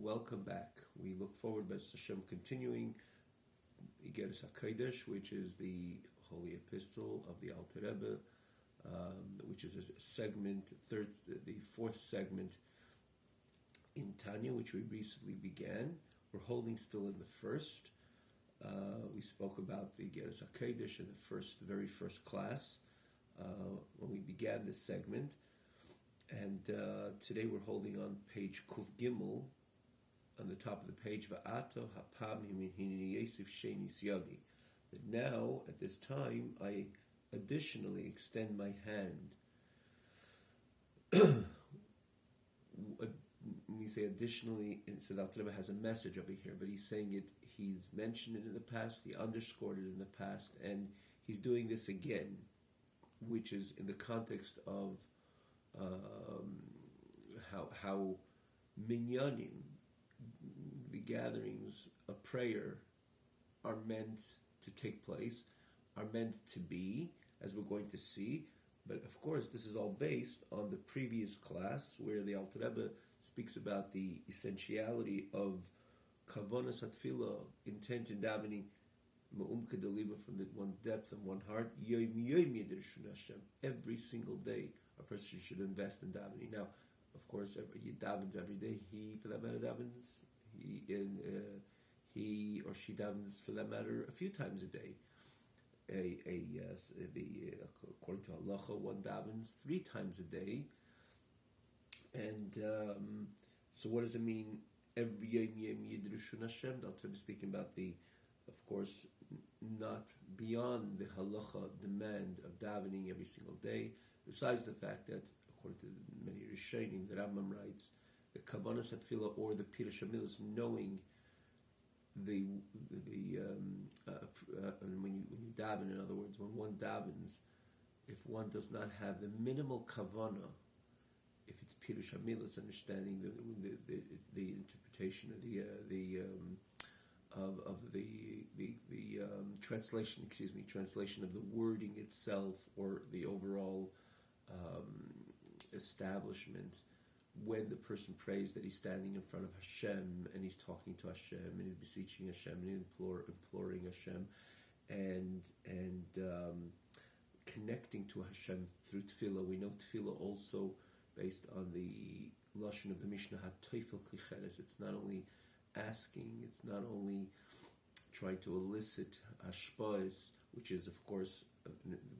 welcome back. We look forward, B'ez Hashem, continuing Igeres HaKodesh, which is the Holy Epistle of the Alter Rebbe, which is a segment, the fourth segment in Tanya, which we recently began. We're holding still in the first. We spoke about the Igeres HaKodesh in the very first class when we began this segment. And today we're holding on page Kuf Gimel, on the top of the page, Va'ato hapam hinini yesif shenis yadi. That now, at this time, I additionally extend my hand. When we say additionally, so the Alter Rebbe has a message over here, but he's saying it, he's mentioned it in the past, he underscored it in the past, and he's doing this again, which is in the context of how minyanim, the gatherings of prayer, are meant to take place, are meant to be, as we're going to see. But of course, this is all based on the previous class where the Alter Rebbe speaks about the essentiality of kavanas hatfilah, intent in davening, ma'umka deliba, from the one depth and one heart, yom yom yedershun Hashem. Every single day, a person should invest in davening. Now, of course, he davens every day. He, for that matter, davens. He or she davens, for that matter, a few times a day. According to halacha, one davens 3 times a day. And so, what does it mean? Every yom yidrushun Hashem. The Alter Rebbe is speaking about of course, not beyond the halacha demand of davening every single day. Besides the fact that, according to many Rishonim, the Rambam writes, the kavanas hatfilah, or the pirush hamilus, knowing when you daven, in other words, when one davens, if one does not have the minimal kavanah, if it's pirush hamilus, understanding the interpretation of the translation of the wording itself, or the overall establishment, when the person prays, that he's standing in front of Hashem and he's talking to Hashem and he's beseeching Hashem and imploring Hashem and connecting to Hashem through tefillah. We know tefillah also, based on the lashon of the Mishnah, hatoifel klicheres. It's not only asking, it's not only trying to elicit hashpa'is, which is, of course,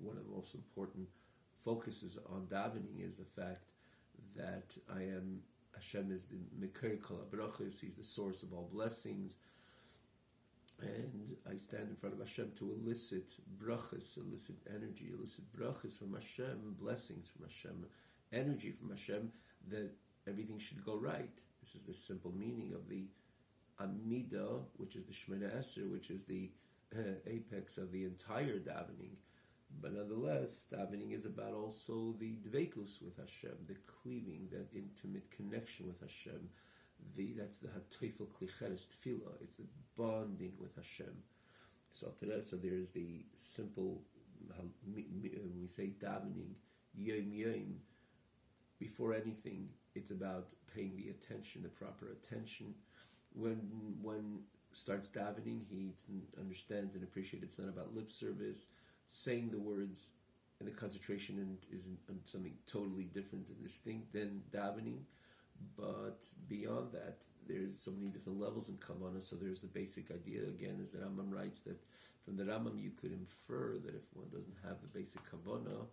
one of the most important focuses on davening, is the fact that Hashem is the Meker Kol HaBrachos, He's the source of all blessings, and I stand in front of Hashem to elicit brachos, elicit energy, elicit brachos from Hashem, blessings from Hashem, energy from Hashem, that everything should go right. This is the simple meaning of the Amidah, which is the Shemona Esrei, which is the apex of the entire davening. But nonetheless, davening is about also the dveikus with Hashem, the cleaving, that intimate connection with Hashem. That's the hatoifel klicheres tefillah. It's the bonding with Hashem. So there's the simple, when we say davening, yom yom, before anything, it's about paying the attention, the proper attention. When one starts davening, he understands and appreciates it's not about lip service, saying the words, and the concentration is on something totally different and distinct than davening. But beyond that, there's so many different levels in kavanah. So there's the basic idea, again, as the Rambam writes, that from the Rambam you could infer that if one doesn't have the basic kavanah,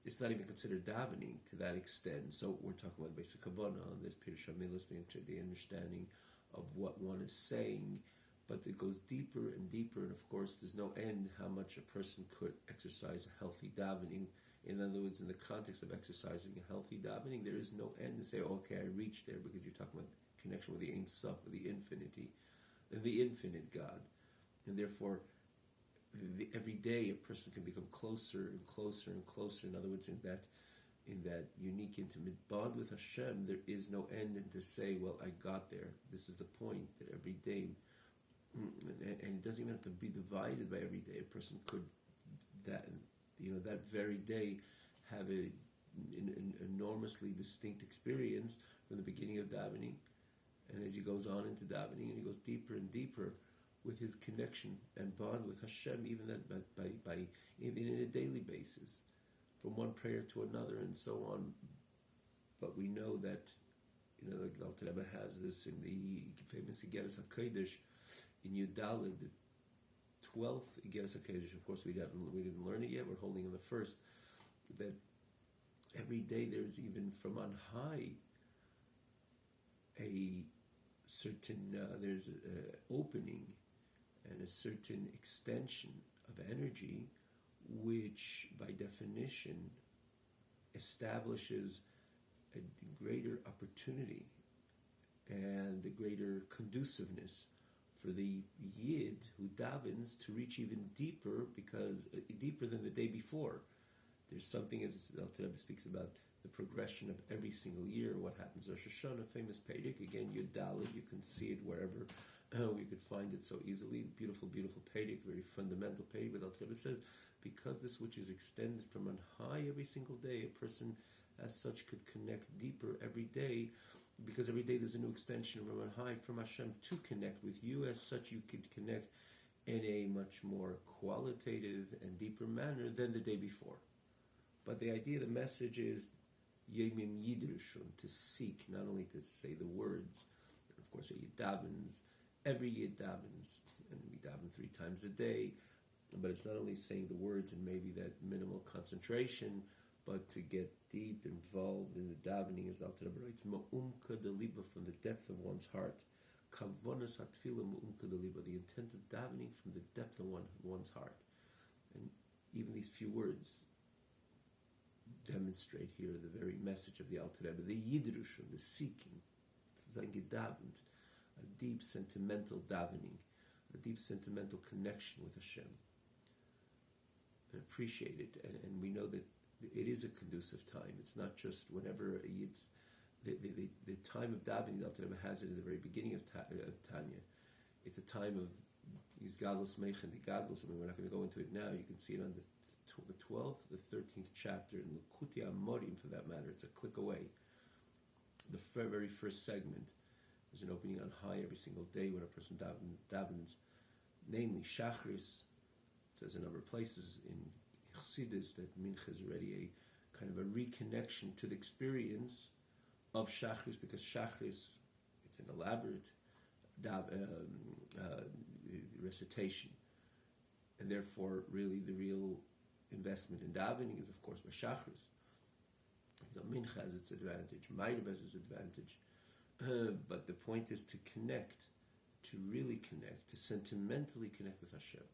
it's not even considered davening to that extent. So we're talking about basic kavanah, and there's pirush hamilus, the understanding of what one is saying, but it goes deeper and deeper, and of course there's no end how much a person could exercise a healthy davening. In other words, in the context of exercising a healthy davening, there is no end to say, okay, I reached there, because you're talking about connection with the Ein Sof, with the infinity, and the infinite God. And therefore, every day a person can become closer and closer and closer. In other words, in that unique, intimate bond with Hashem, there is no end, and to say, well, I got there. This is the point, that every day, and it doesn't even have to be divided by every day. A person could, that very day, have an enormously distinct experience from the beginning of davening And as he goes on into davening, and he goes deeper and deeper with his connection and bond with Hashem, even that in a daily basis, from one prayer to another and so on. But we know that, like the Alter Rebbe has this in the famous Igeres HaKodesh in Yudalid, the 12th Igeres HaKodesh. Of course, we didn't learn it yet. We're holding on the first. That every day there's even from on high a certain there's an opening and a certain extension of energy, which by definition establishes a greater opportunity and a greater conduciveness for the Yid who davens to reach even deeper, because deeper than the day before. There's something, as Alter Rebbe speaks about, the progression of every single year, what happens. Rosh Hashanah, famous Pedic, again, Yudalid, you can see it wherever we could find it so easily. Beautiful, beautiful Pedic, very fundamental Pedic. But Alter Rebbe says, because this which is extended from on high every single day, a person as such could connect deeper every day, because every day there's a new extension from on high, from Hashem to connect with you. As such, you could connect in a much more qualitative and deeper manner than the day before. But the idea, the message is Yemim Yidrushun, to seek, not only to say the words. Of course, a Yid davens, every Yid davens, and we daven 3 times a day. But it's not only saying the words and maybe that minimal concentration, but to get deep involved in the davening, as the Alter Rebbe writes, Ma'umka de liba, from the depth of one's heart. Kavonas hatfila ma'umka de liba, the intent of davening from the depth of one's heart. And even these few words demonstrate here the very message of the Alter Rebbe, the Yidrushun, the seeking. It's Zangedavend, a deep sentimental davening, a deep sentimental connection with Hashem. And appreciate it, and we know that it is a conducive time. It's not just whenever it's the time of davening. The Alter Rebbe has it in the very beginning of Tanya. It's a time of these gadlus meich and the gadlus. I mean, we're not going to go into it now. You can see it on the 12th, the 13th chapter in Likutei Amorim, for that matter. It's a click away. The very first segment. There's an opening on high every single day when a person davens, namely Shachris. It says in a number of places in Chassidus that Mincha is already a kind of a reconnection to the experience of Shachris, because Shachris, it's an elaborate recitation, and therefore really the real investment in davening is of course by Shachris. Mincha has its advantage, Ma'ariv has its advantage, but the point is to connect, to really connect, to sentimentally connect with Hashem.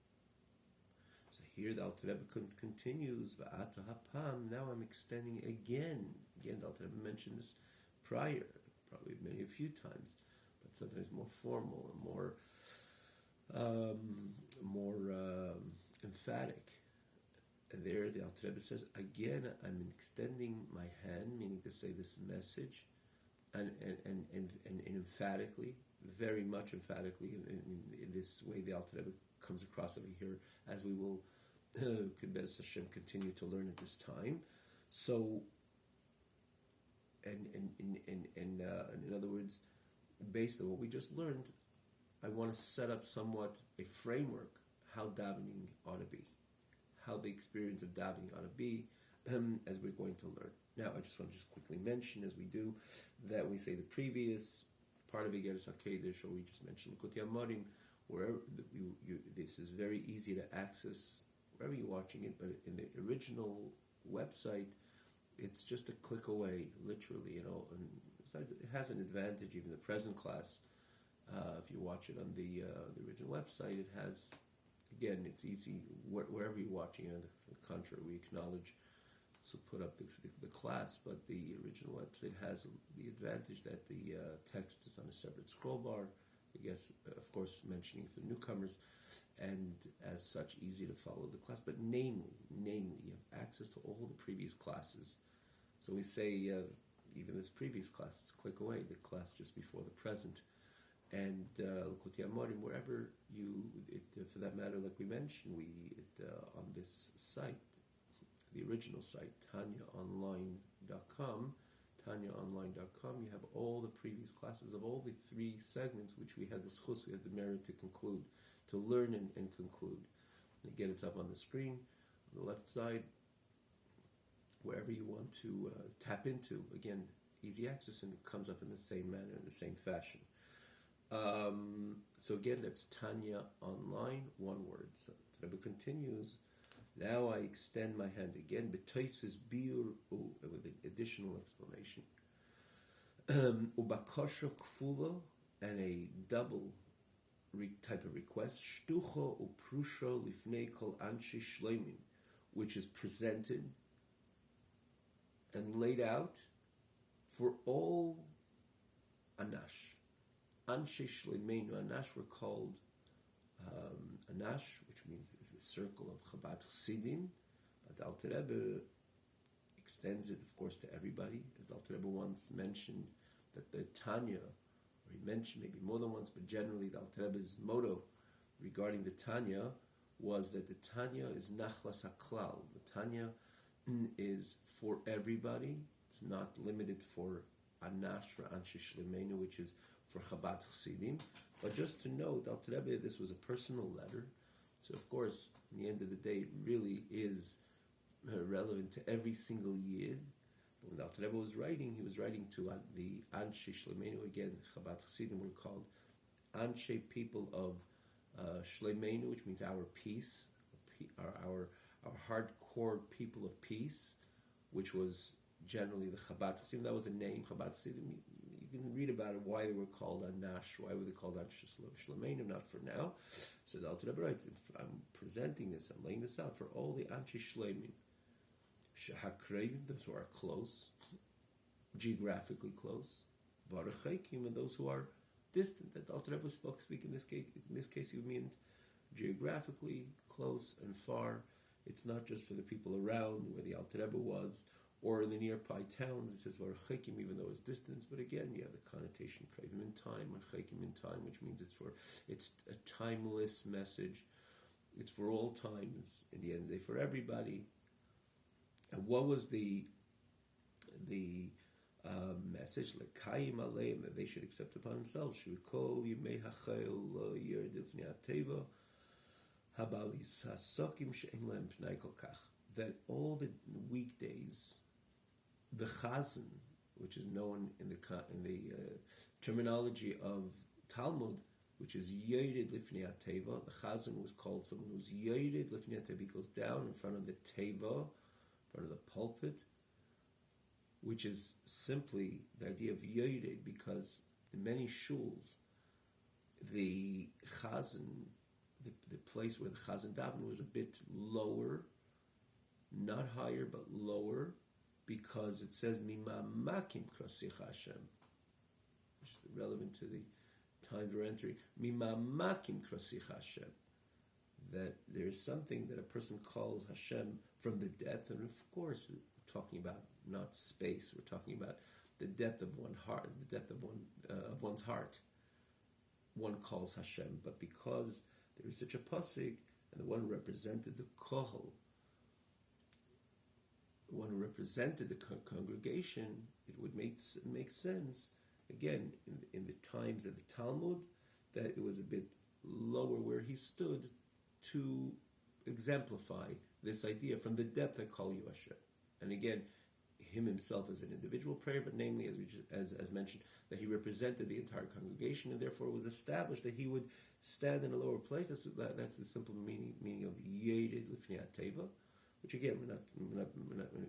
So here the Alter Rebbe continues, Va'ata hapam, now I'm extending again. Again, the Alter Rebbe mentioned this prior, probably a few times, but sometimes more formal and more emphatic. And there the Alter Rebbe says, again, I'm extending my hand, meaning to say this message, and emphatically, very much emphatically, in this way the Alter Rebbe comes across over here, as we will, could Bez Hashem continue to learn at this time. So, and in other words, based on what we just learned, I want to set up somewhat a framework how davening ought to be, how the experience of davening ought to be, as we're going to learn. Now, I just want to quickly mention, as we do, that we say the previous part of Igeres HaKodesh, or we just mentioned Likutei Amorim, wherever this is very easy to access wherever you're watching it, but in the original website, it's just a click away, literally, and besides, it has an advantage, even the present class. If you watch it on the original website, it has, again, it's easy wherever you're watching it. On the contrary, we acknowledge, so put up the class, but the original website has the advantage that the text is on a separate scroll bar, I guess, of course, mentioning for newcomers, and as such, easy to follow the class. But namely, you have access to all the previous classes. So we say, even this previous class, it's click away, the class just before the present, and Likutei Amorim, wherever for that matter, like we mentioned, on this site, the original site, TanyaOnline.com, tanyaonline.com. You have all the previous classes of all the 3 segments which we had the schus, we had the merit to conclude, to learn and conclude. And again, it's up on the screen, on the left side, wherever you want to tap into. Again, easy access, and it comes up in the same manner, in the same fashion. So again, that's Tanya Online, one word. So the Rebbe continues, now I extend my hand again, b'toisves biur, with an additional explanation. Ubakosha kfula, and a double type of request, shtucha uprusha lifnei kol anshi shleimin, which is presented and laid out for all Anash. Anshe Shleimeinu Anash were called Anash, which means the circle of Chabad Chassidim. But Alter Rebbe extends it, of course, to everybody. As Alter Rebbe once mentioned, that the Tanya, or he mentioned maybe more than once, but generally the Alter Rebbe's motto regarding the Tanya was that the Tanya is Nachlas HaKlal. The Tanya is for everybody. It's not limited for Anash, for Anshe Shleimeinu, which is for Chabad Chassidim. But just to note, Alter Rebbe, this was a personal letter. So of course, in the end of the day, it really is relevant to every single Yid. But when Alter Rebbe was writing, he was writing to the Anshe Shleimeinu. Again, Chabad Chassidim were called Anshe, people of Shleimeinu, which means our peace, our hardcore people of peace, which was generally the Chabad Chassidim. That was a name, Chabad Chassidim. You can read about it, why they were called Anash, why were they called Anshe Shleimeinu, not for now. So the Alter Rebbe writes, I'm presenting this, I'm laying this out for all the Anshe Shleimeinu, Shehakreivim, those who are close, geographically close, V'arachaikim, and those who are distant. That Alter Rebbe speak in this case you mean geographically close and far. It's not just for the people around where the Alter Rebbe was, or in the nearby towns. It says V'arachaikim, even though it's distance. But again, you have the connotation Kreivim in time, V'arachaikim in time, which means it's a timeless message. It's for all times. In the end of the day, for everybody. And what was the message? L'kayim aleim, that they should accept upon themselves. Shukol yimei hachayil lo yerdil fnei hateva habalis hasokim she'en lehem pnei kol kach. That all the weekdays, the chazan, which is known in the terminology of Talmud, which is yored lifnei hateva. The chazan was called someone who's yored lifnei hateva. He goes down in front of the teva, in front of the pulpit, which is simply the idea of yored, because in many shuls, the chazan, the place where the chazan daven was a bit lower, not higher but lower, because it says Mima Makim Krasich Hashem, which is relevant to the times we're entering. Mima Makim Krasich Hashem, that there is something that a person calls Hashem from the depth, and of course we're talking about not space. We're talking about the depth of one heart, the depth of one's heart. One calls Hashem, but because there is such a pasuk, and the one who represented the kohol, the one who represented the congregation, it would make sense, again, in the times of the Talmud, that it was a bit lower where he stood to exemplify this idea from the depth I call you Hashem. And again, him himself as an individual prayer, but namely, as mentioned, that he represented the entire congregation, and therefore it was established that he would stand in a lower place. That's the simple meaning of Yedid Lifnei HaTeva, which again, we're not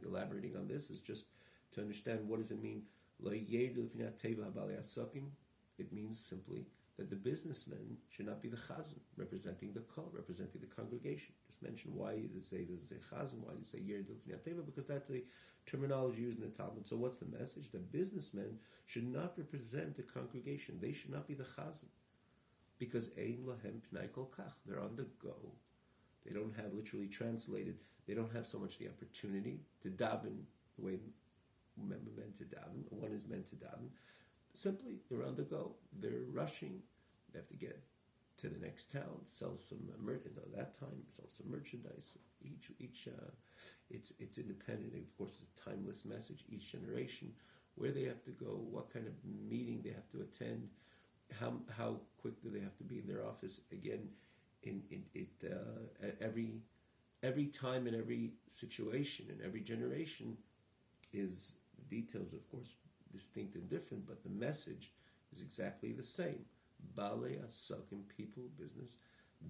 elaborating on this. It's just to understand what does it mean. Yedid Lifnei HaTeva Habali Asakim. It means simply that the businessman should not be the chazan, representing the kol, representing the congregation. Just mention why does it say chazan, why does it say Yedid Lifnei HaTeva, because that's the terminology used in the Talmud. So what's the message? The businessmen should not represent the congregation. They should not be the chazan, because ein lahem pnei kol kach. They're on the go. They don't have, literally translated, they don't have so much the opportunity to daven the way men to daven. One is meant to daven. Simply, they're on the go. They're rushing. They have to get to the next town, sell some sell some merchandise. Each it's independent. Of course, it's a timeless message. Each generation where they have to go, what kind of meeting they have to attend, how quick do they have to be in their office. Again, every time and every situation and every generation is, the details, of course, distinct and different, but the message is exactly the same. Balei asakim, people,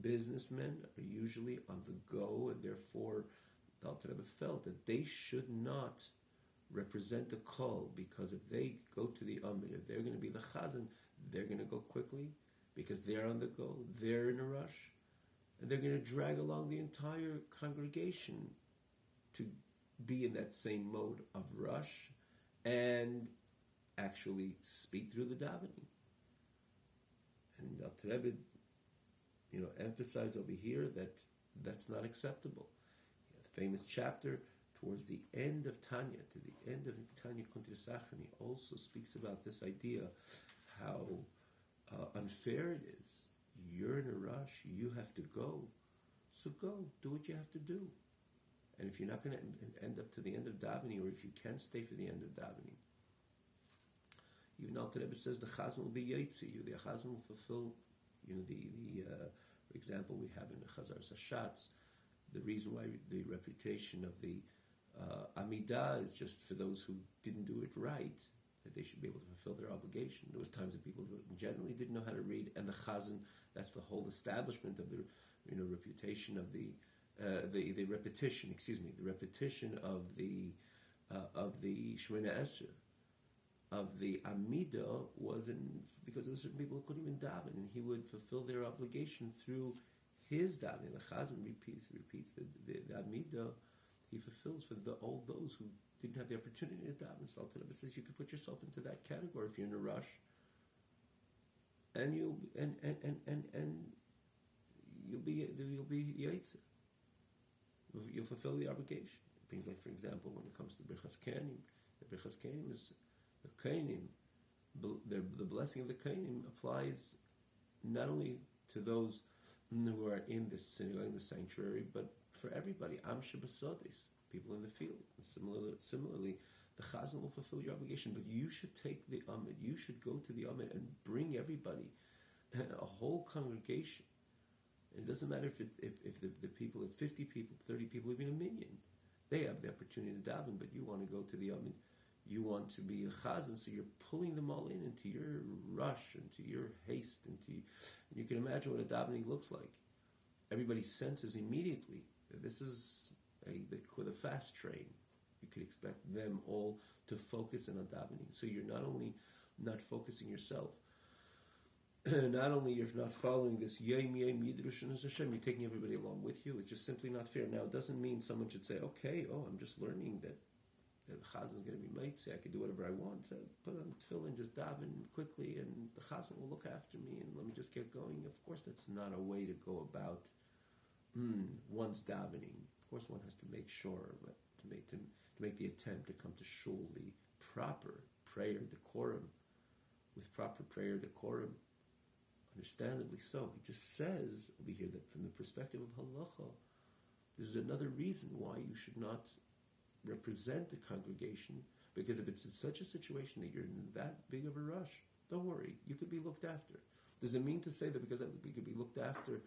businessmen are usually on the go, and therefore the Alter Rebbe felt that they should not represent the call, because if they go to the Amid, if they're going to be the Chazan, they're going to go quickly because they're on the go, they're in a rush, and they're going to drag along the entire congregation to be in that same mode of rush and actually speak through the davening. And Alter Rebbe, emphasize over here that that's not acceptable. The famous chapter towards the end of Tanya, to the end of Tanya Kuntir Sachrani, also speaks about this idea, how unfair it is. You're in a rush, you have to go. So go, do what you have to do. And if you're not going to end up to the end of davening, or if you can't stay for the end of davening, even Alter Rebbe says the Chazan will be Yaitzi, the Chazan will fulfill, for example, we have in the Chazar Sashatz, the reason why the reputation of the Amidah is just for those who didn't do it right, that they should be able to fulfill their obligation. There was times that people generally didn't know how to read, and the Chazan, that's the whole establishment of the reputation of the repetition of the Shemona Esrei, of the Amidah, wasn't because there were certain people who couldn't even daven, and he would fulfill their obligation through his davening. The Chazan repeats the Amidah. He fulfills for all those who didn't have the opportunity to daven. So Alter Rebbe says you could put yourself into that category if you're in a rush, and you'll be yaitze. You'll fulfill the obligation. Things like, for example, when it comes to Birchas Kohanim, the Birchas Kohanim is the Kohanim. The blessing of the Kohanim applies not only to those who are in the synagogue, in the sanctuary, but for everybody. Am Shabbasotis, people in the field. And similarly, the Chazan will fulfill your obligation, but you should take the Amid. You should go to the Amid and bring everybody, a whole congregation. It doesn't matter if the people, it's 50 people, 30 people, even a million. They have the opportunity to daven, but you want to go to the Amid. You want to be a Chazan, so you're pulling them all into your rush, into your haste, and you can imagine what a davening looks like. Everybody senses immediately that this is a fast train. You could expect them all to focus in on davening. So you're not only not focusing yourself, not only you're not following this Yom Yidrush Hashem, you're taking everybody along with you. It's just simply not fair. Now, it doesn't mean someone should say, okay, I'm just learning that the Chazan is going to be mitzvah, I can do whatever I want. So put on tefillin, just daven quickly, and the Chazan will look after me, and let me just get going. Of course, that's not a way to go about one's davening. Of course, one has to make sure, but to make the attempt to come to shul, the proper prayer decorum, with proper prayer decorum. Understandably so. He just says over here that from the perspective of halacha, this is another reason why you should not represent the congregation, because if it's in such a situation that you're in that big of a rush, don't worry, you could be looked after. Does it mean to say that because we could be looked after,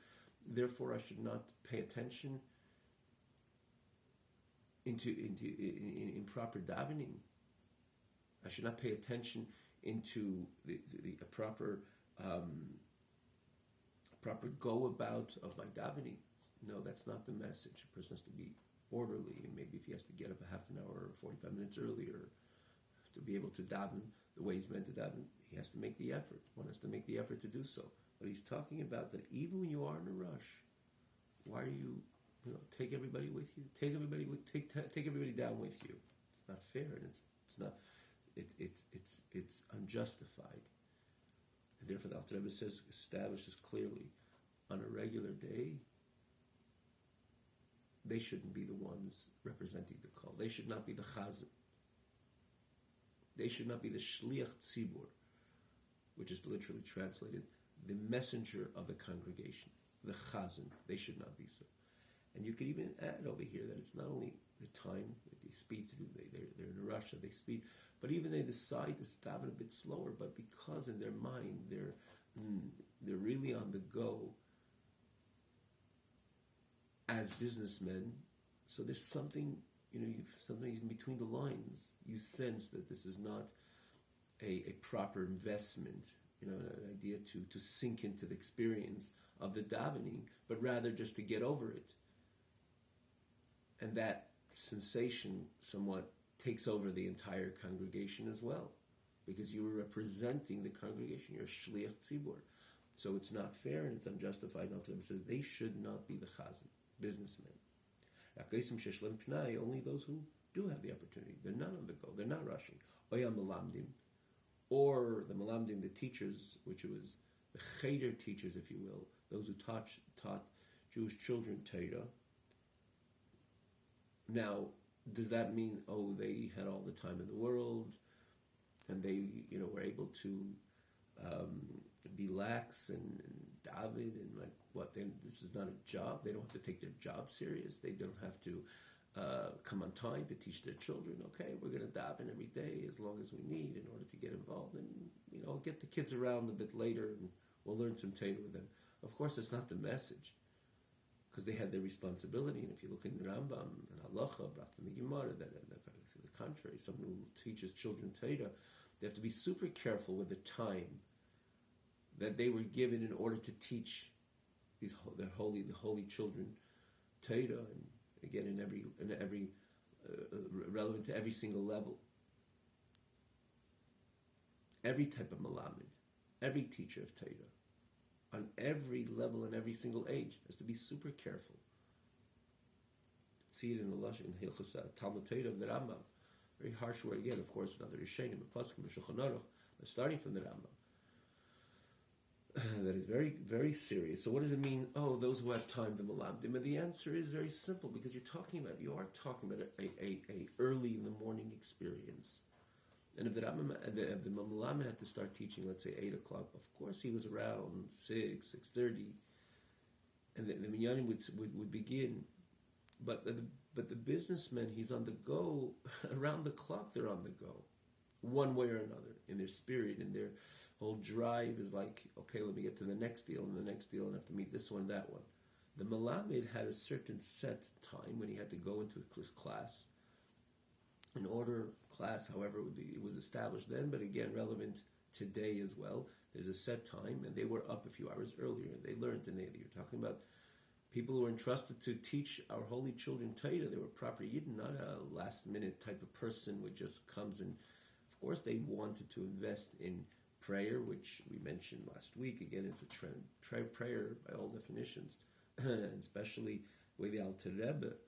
therefore I should not pay attention in proper davening? I should not pay attention into the proper go about of my davening. No, that's not the message. A person has to be orderly, and maybe if he has to get up a half an hour or 45 minutes earlier to be able to daven the way he's meant to daven, he has to make the effort. One has to make the effort to do so. But he's talking about that even when you are in a rush, why are you take everybody with you? Take everybody down with you. It's not fair, and it's unjustified. And therefore the Alter Rebbe establishes clearly, on a regular day, they shouldn't be the ones representing the call. They should not be the Chazan. They should not be the Shliach Tzibur, which is literally translated, the messenger of the congregation, the Chazan. They should not be so. And you could even add over here that it's not only the time that they speed through, they're in a rush, that they speed, But even they decide to stop it a bit slower, but because in their mind they're really on the go as businessmen. So there's something, something in between the lines. You sense that this is not a proper investment, an idea to sink into the experience of the davening, but rather just to get over it. And that sensation somewhat takes over the entire congregation as well, because you were representing the congregation. You're shliach tzibur. So it's not fair and it's unjustified. It says they should not be the chazan, businessmen. Only those who do have the opportunity. They're not on the go. They're not rushing. Or the malamdim, the teachers, which was the cheder teachers, if you will, those who taught Jewish children Torah. Now, does that mean, they had all the time in the world and they, were able to be lax and David and like what? Then this is not a job. They don't have to take their job serious. They don't have to come on time to teach their children. Okay, we're going to daven every day as long as we need in order to get involved, and get the kids around a bit later, and we'll learn some Torah with them. Of course, it's not the message, because they had their responsibility. And if you look in the Rambam and Halacha, in the Gemara, that the contrary, someone who teaches children Torah, they have to be super careful with the time that they were given in order to teach the holy children Torah, and again in every relevant to every single level, every type of malamed, every teacher of Torah, on every level and every single age, has to be super careful. See it in the Lush in Hilchos Talmud Torah of the Rambam, very harsh word again. Of course, another Rishonim, a Pasuk, a Shulchan Aruch, starting from the Rambam. That is very, very serious. So what does it mean? Those who have time, the malamdim. And the answer is very simple, because you are talking about a early in the morning experience. And if the malamdim had to start teaching, let's say 8 o'clock, of course he was around 6:30, and the minyanim would begin. But the businessmen, he's on the go around the clock. They're on the go, one way or another, in their spirit, in their whole drive is like, okay, let me get to the next deal and the next deal, and have to meet this one, that one. The Malamed had a certain set time when he had to go into his class. An order class, however, it was established then, but again, relevant today as well. There's a set time, and they were up a few hours earlier, and they learned, and you're talking about people who were entrusted to teach our holy children Torah. They were proper Yidden, not a last-minute type of person who just comes and, of course, they wanted to invest in prayer, which we mentioned last week. Again, it's a trend. Prayer, by all definitions, and especially the way the Alter Rebbe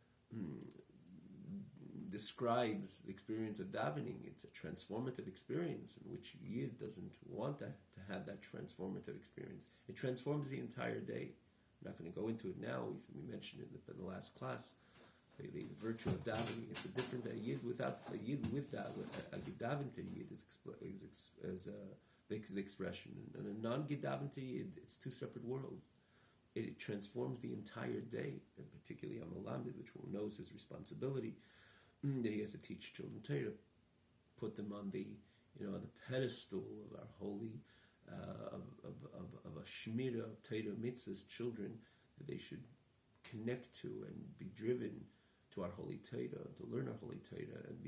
describes the experience of davening. It's a transformative experience in which Yid doesn't want to have that transformative experience. It transforms the entire day. I'm not going to go into it now. We mentioned it in the last class. The virtue of davening. It's a different Yid without a Yid with davening. A Gedavented Yid is the expression, and a non-Gedavented Yid, it's two separate worlds. It transforms the entire day, and particularly on Malamed, which one knows his responsibility, that he has to teach children Torah, put them on the pedestal of our holy of a shmira of Torah mitzvahs, children that they should connect to and be driven to our holy Torah, to learn our holy Torah, and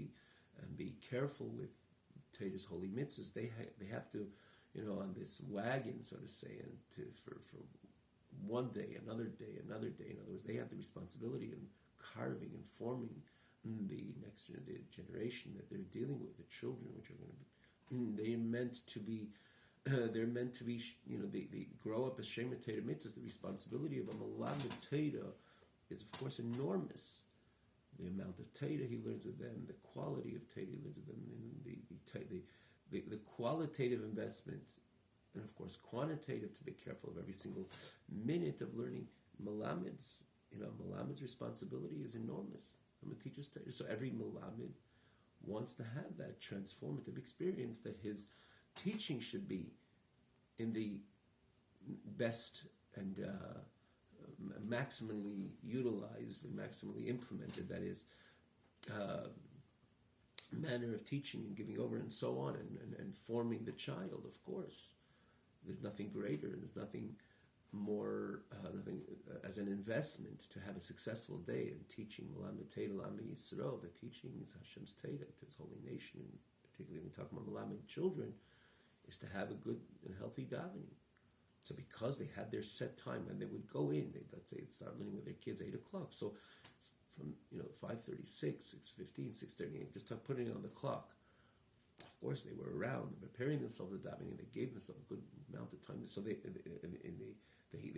be careful with Torah's holy mitzvahs. They have to, on this wagon, so to say, and for one day, another day, another day. In other words, they have the responsibility in carving and forming the next generation that they're dealing with, the children, which are going to be. They're meant to be. They grow up as Shema Torah mitzvahs. The responsibility of a Malamed Torah is, of course, enormous. The amount of Torah he learns with them, the quality of Torah he learns with them, and the qualitative investment, and of course quantitative, to be careful of every single minute of learning. Malamed's responsibility is enormous. I'm a teacher's Torah, so every Malamed wants to have that transformative experience, that his teaching should be in the best and maximally utilized and maximally implemented. That is, manner of teaching and giving over and so on, and forming the child, of course. There's nothing greater, there's nothing more, as an investment to have a successful day in teaching Melamed Teda L'Am Yisrael. The teaching is Hashem's Teda to His holy nation, and particularly when we talk about Melamed children, is to have a good and healthy davening. So because they had their set time and they would go in, let's say they'd start learning with their kids 8 o'clock. So from 5:36, 6:15, 6:30, just start putting it on the clock. Of course, they were around, preparing themselves to davening, and they gave themselves a good amount of time. So they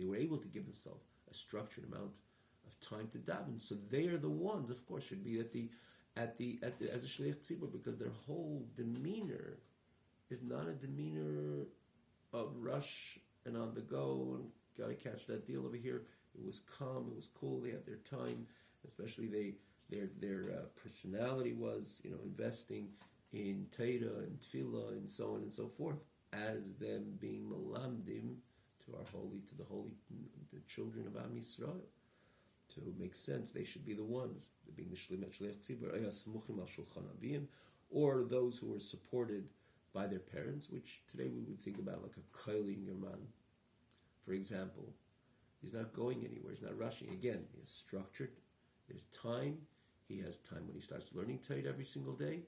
were able to give themselves a structured amount of time to daven. So they are the ones, of course, should be at the as a shliach tzibur, because their whole demeanor is not a demeanor of rush and on the go and got to catch that deal over here. It was calm, it was cool. They had their time, especially their personality was investing in Torah and Tefillah and so on and so forth, as them being melamdim to the children of Am Yisrael. To make sense, they should be the ones, being the shliach tzibur, smuchim al shulchan avim, or those who were supported by their parents, which today we would think about like a koili german, for example. He's not going anywhere, he's not rushing. Again, he is structured, there's time, he has time when he starts learning Torah every single day.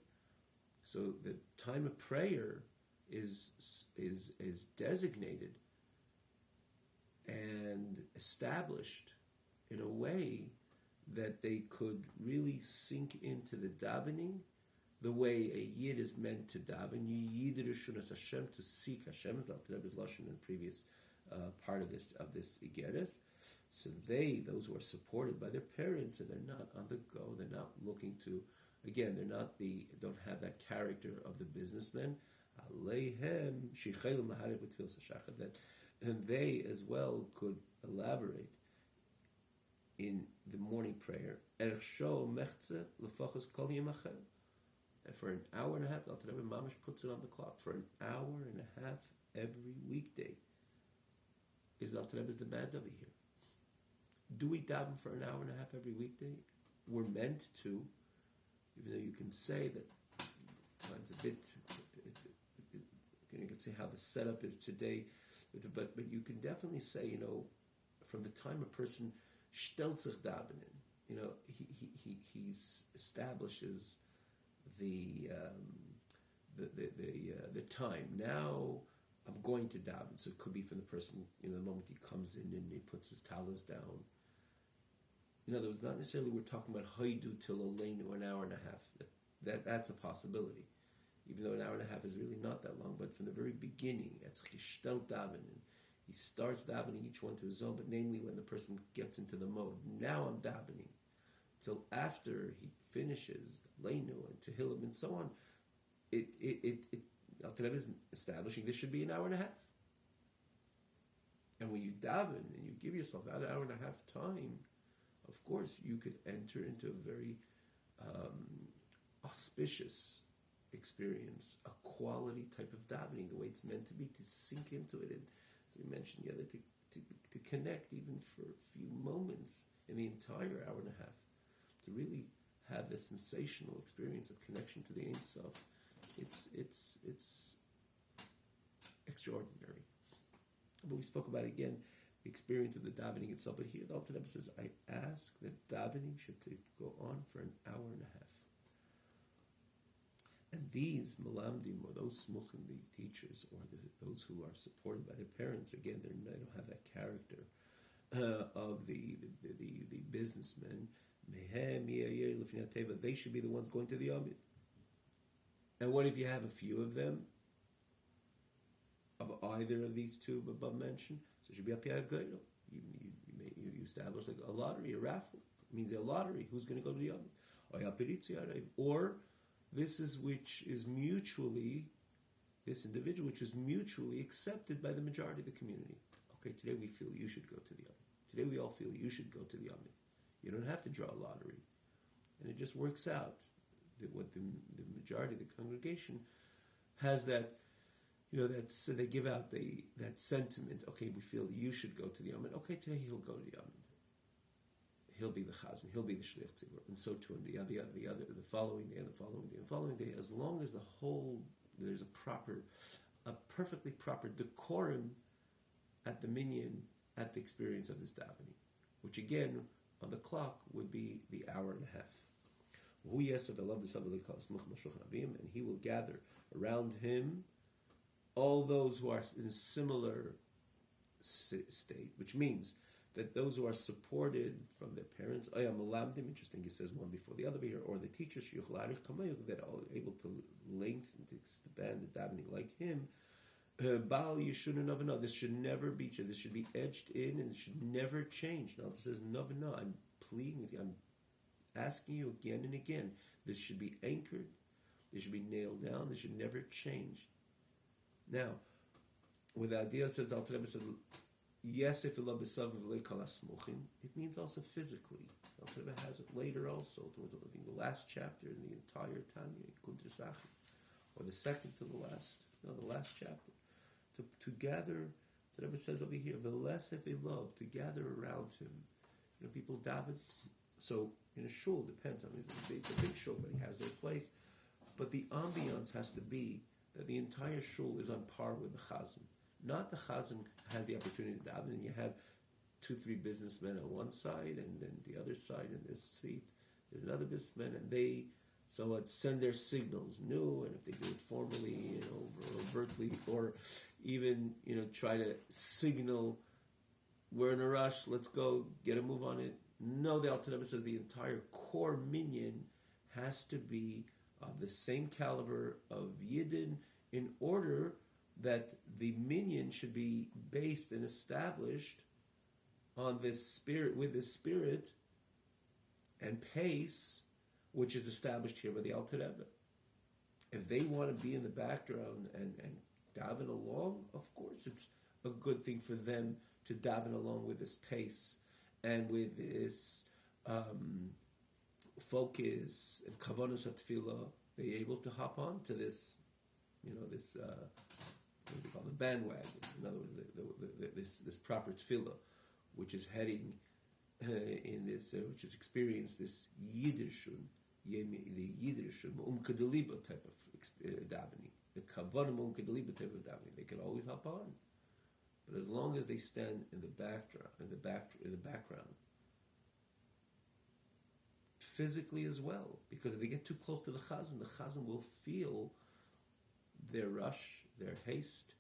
So the time of prayer is designated and established in a way that they could really sink into the davening the way a Yid is meant to daven. Yid Rishunas Hashem, to seek Hashem, as Dr. Rebbe's lashon in the previous part of this Igeres. So those who are supported by their parents, and they're not on the go, they're not looking to, again, don't have that character of the businessmen. Aleihem shichelim laharik b'tfilas hashachar, that and they as well could elaborate in the morning prayer. Erech sho mechze lefachos kol yemachel. And for an hour and a half, Dr. Rebbe Mamash puts it on the clock, for an hour and a half every weekday is Dr. Rebbe's demand over here. Do we daven for an hour and a half every weekday? We're meant to, even though you can say that time's a bit, you can say how the setup is today, but you can definitely say, from the time a person stellt sich davenin, he establishes the time. Now I'm going to daven, so it could be from the person, the moment he comes in and he puts his talis down. In other words, not necessarily we're talking about haidu till aleinu, an hour and a half. That's a possibility, even though an hour and a half is really not that long. But from the very beginning, it's gishtelt davening. He starts davening each one to his own, but namely when the person gets into the mode. Now I'm davening till after he finishes leinu and tehillim and so on. Al Rebbe is establishing this should be an hour and a half. And when you daven and you give yourself that hour and a half time, of course, you could enter into a very auspicious experience, a quality type of davening, the way it's meant to be, to sink into it. And as we mentioned the other, to connect even for a few moments in the entire hour and a half, to really have this sensational experience of connection to the Ein Sof. It's extraordinary. But we spoke about again the experience of the davening itself. But here the Alter Rebbe says, I ask that davening should go on for an hour and a half. And these malamdim, or those smuchim, the teachers, or those who are supported by their parents, again, they don't have that character of the businessmen. They should be the ones going to the Amid. And what if you have a few of them, of either of these two above mentioned? So it should be a Piav Gairo. You establish like a lottery, a raffle. It means a lottery. Who's going to go to the Amid? Or this individual which is mutually accepted by the majority of the community. Okay, today we feel you should go to the Amid. Today we all feel you should go to the Amid. You don't have to draw a lottery. And it just works out that what the majority of the congregation has that, so they give out that sentiment. Okay, we feel you should go to the Amid. Okay, today he'll go to the Amid. he'll be the chazan, he'll be the shliach tzibur, and so too in the following day, and the following day, and the following day. As long as there's a perfectly proper decorum at the minyan, at the experience of this davening, which again on the clock would be the hour and a half. And he will gather around him all those who are in a similar state, which means that those who are supported from their parents, interesting, he says one before the other here, or the teachers that are able to lengthen, to expand the davening like him. This should never be, this should be edged in and it should never change. Now it says, I'm pleading with you, I'm asking you again and again, this should be anchored, this should be nailed down, this should never change. Now, with the idea says, yes, if it means also physically. Al has it later also, towards the last chapter in the entire Tanya, or the second to the last chapter. To gather, the Rebbe says over here, to gather around him. People daven. So in a shul, depends. It's a big shul, but he has their place. But the ambiance has to be that the entire shul is on par with the chazan. Not the chazan has the opportunity to daven, and you have 2-3 businessmen on one side, and then the other side in this seat, there's another businessman, and they send their signals new, and if they do it formally, or overtly, or even, try to signal, we're in a rush, let's go, get a move on it. No, the Alter Rebbe says the entire core minyan has to be of the same caliber of Yidden in order that the minyan should be based and established on this spirit, with this spirit and pace, which is established here by the Alter Rebbe. If they want to be in the background and daven along, of course it's a good thing for them to daven along with this pace and with this focus and kavanas atfila. They're able to hop on to this, this what we call the bandwagon. In other words, this proper tefillah, which is heading in this, which has experienced this yiddishun, the yiddishun umkadeliba type of davening, the kavanim umkadeliba type of davening. They can always hop on, but as long as they stand in the background, physically as well, because if they get too close to the chazan will feel their rush, their haste,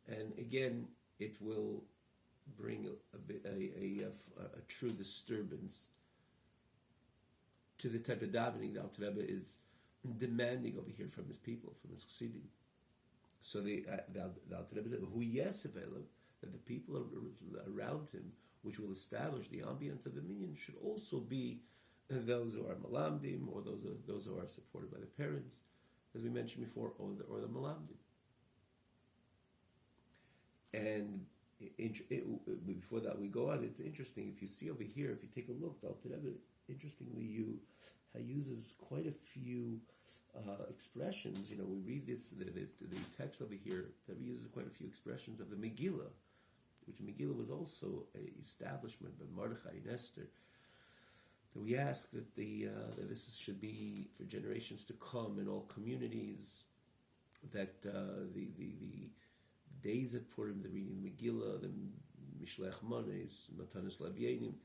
and again, it will bring a true disturbance to the type of davening the Alter Rebbe is demanding over here from his people, from his chassidim. So the Alter Rebbe said, that the people around him, which will establish the ambience of the minyan, should also be those who are malamdim, or those who are supported by the parents, as we mentioned before, or the malamdim. And before that we go on, it's interesting, if you see over here, if you take a look, the Alter Rebbe, interestingly, uses quite a few expressions. We read this, the text over here, that uses quite a few expressions of the Megillah, which Megillah was also an establishment by Mordechai and Esther. That we ask that that this should be for generations to come in all communities, that the days of Purim, the reading of Megillah, the Mishlech Manes, Matanis Lavyenim,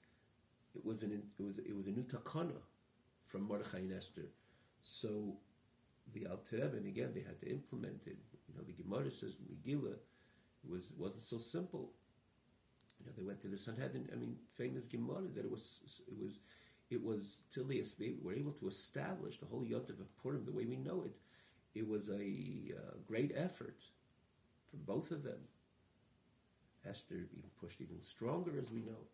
it was a new takana from Mordechai and Esther. So the Alter Rebbe, and again they had to implement it. The Gemara says Megillah wasn't so simple. They went to the Sanhedrin. Famous Gemara that it was till they were able to establish the whole Yontif of Purim the way we know it. It was a great effort from both of them. Esther even pushed even stronger, as we know.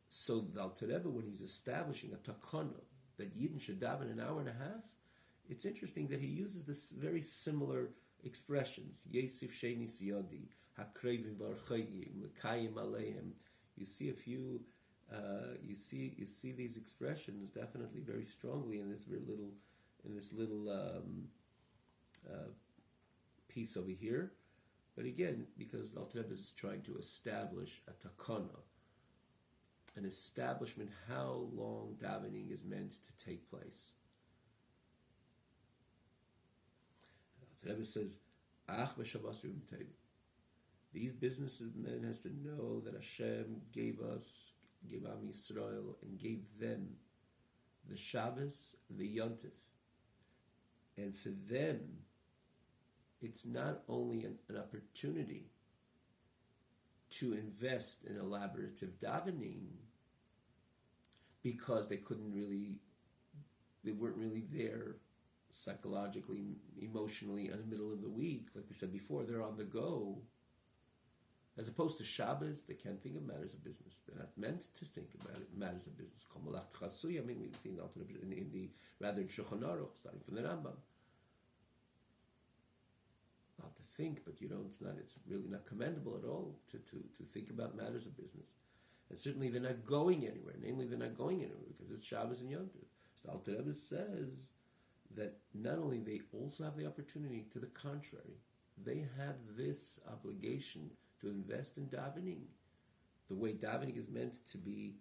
So the Alter Rebbe, when he's establishing a takana that Yidden should daven an hour and a half, it's interesting that he uses this very similar expressions. Yesif Sheni Siyadi, Hakrevim Varchayim, Lekayim Aleim. You see a few. You see these expressions definitely very strongly in this little piece over here. But again, because Alter Rebbe is trying to establish a takana, an establishment how long davening is meant to take place. The Rebbe says, Ach b'Shabbos Yom Tov. These businessmen has to know that Hashem gave Am Yisrael, and gave them the Shabbos and the Yontif. And for them, it's not only an opportunity to invest in elaborative davening, because they weren't really there psychologically, emotionally in the middle of the week. Like we said before, they're on the go. As opposed to Shabbos, they can't think of matters of business. They're not meant to think about matters of business. I mean, we've seen in the rather in Shulchan Aruch, starting from the Rambam. Not to think, but it's really not commendable at all to think about matters of business. And certainly they're not going anywhere. Namely, they're not going anywhere because it's Shabbos and Yom Tov. So the Alter Rebbe says that not only they also have the opportunity, to the contrary, they have this obligation to invest in davening, the way davening is meant to be,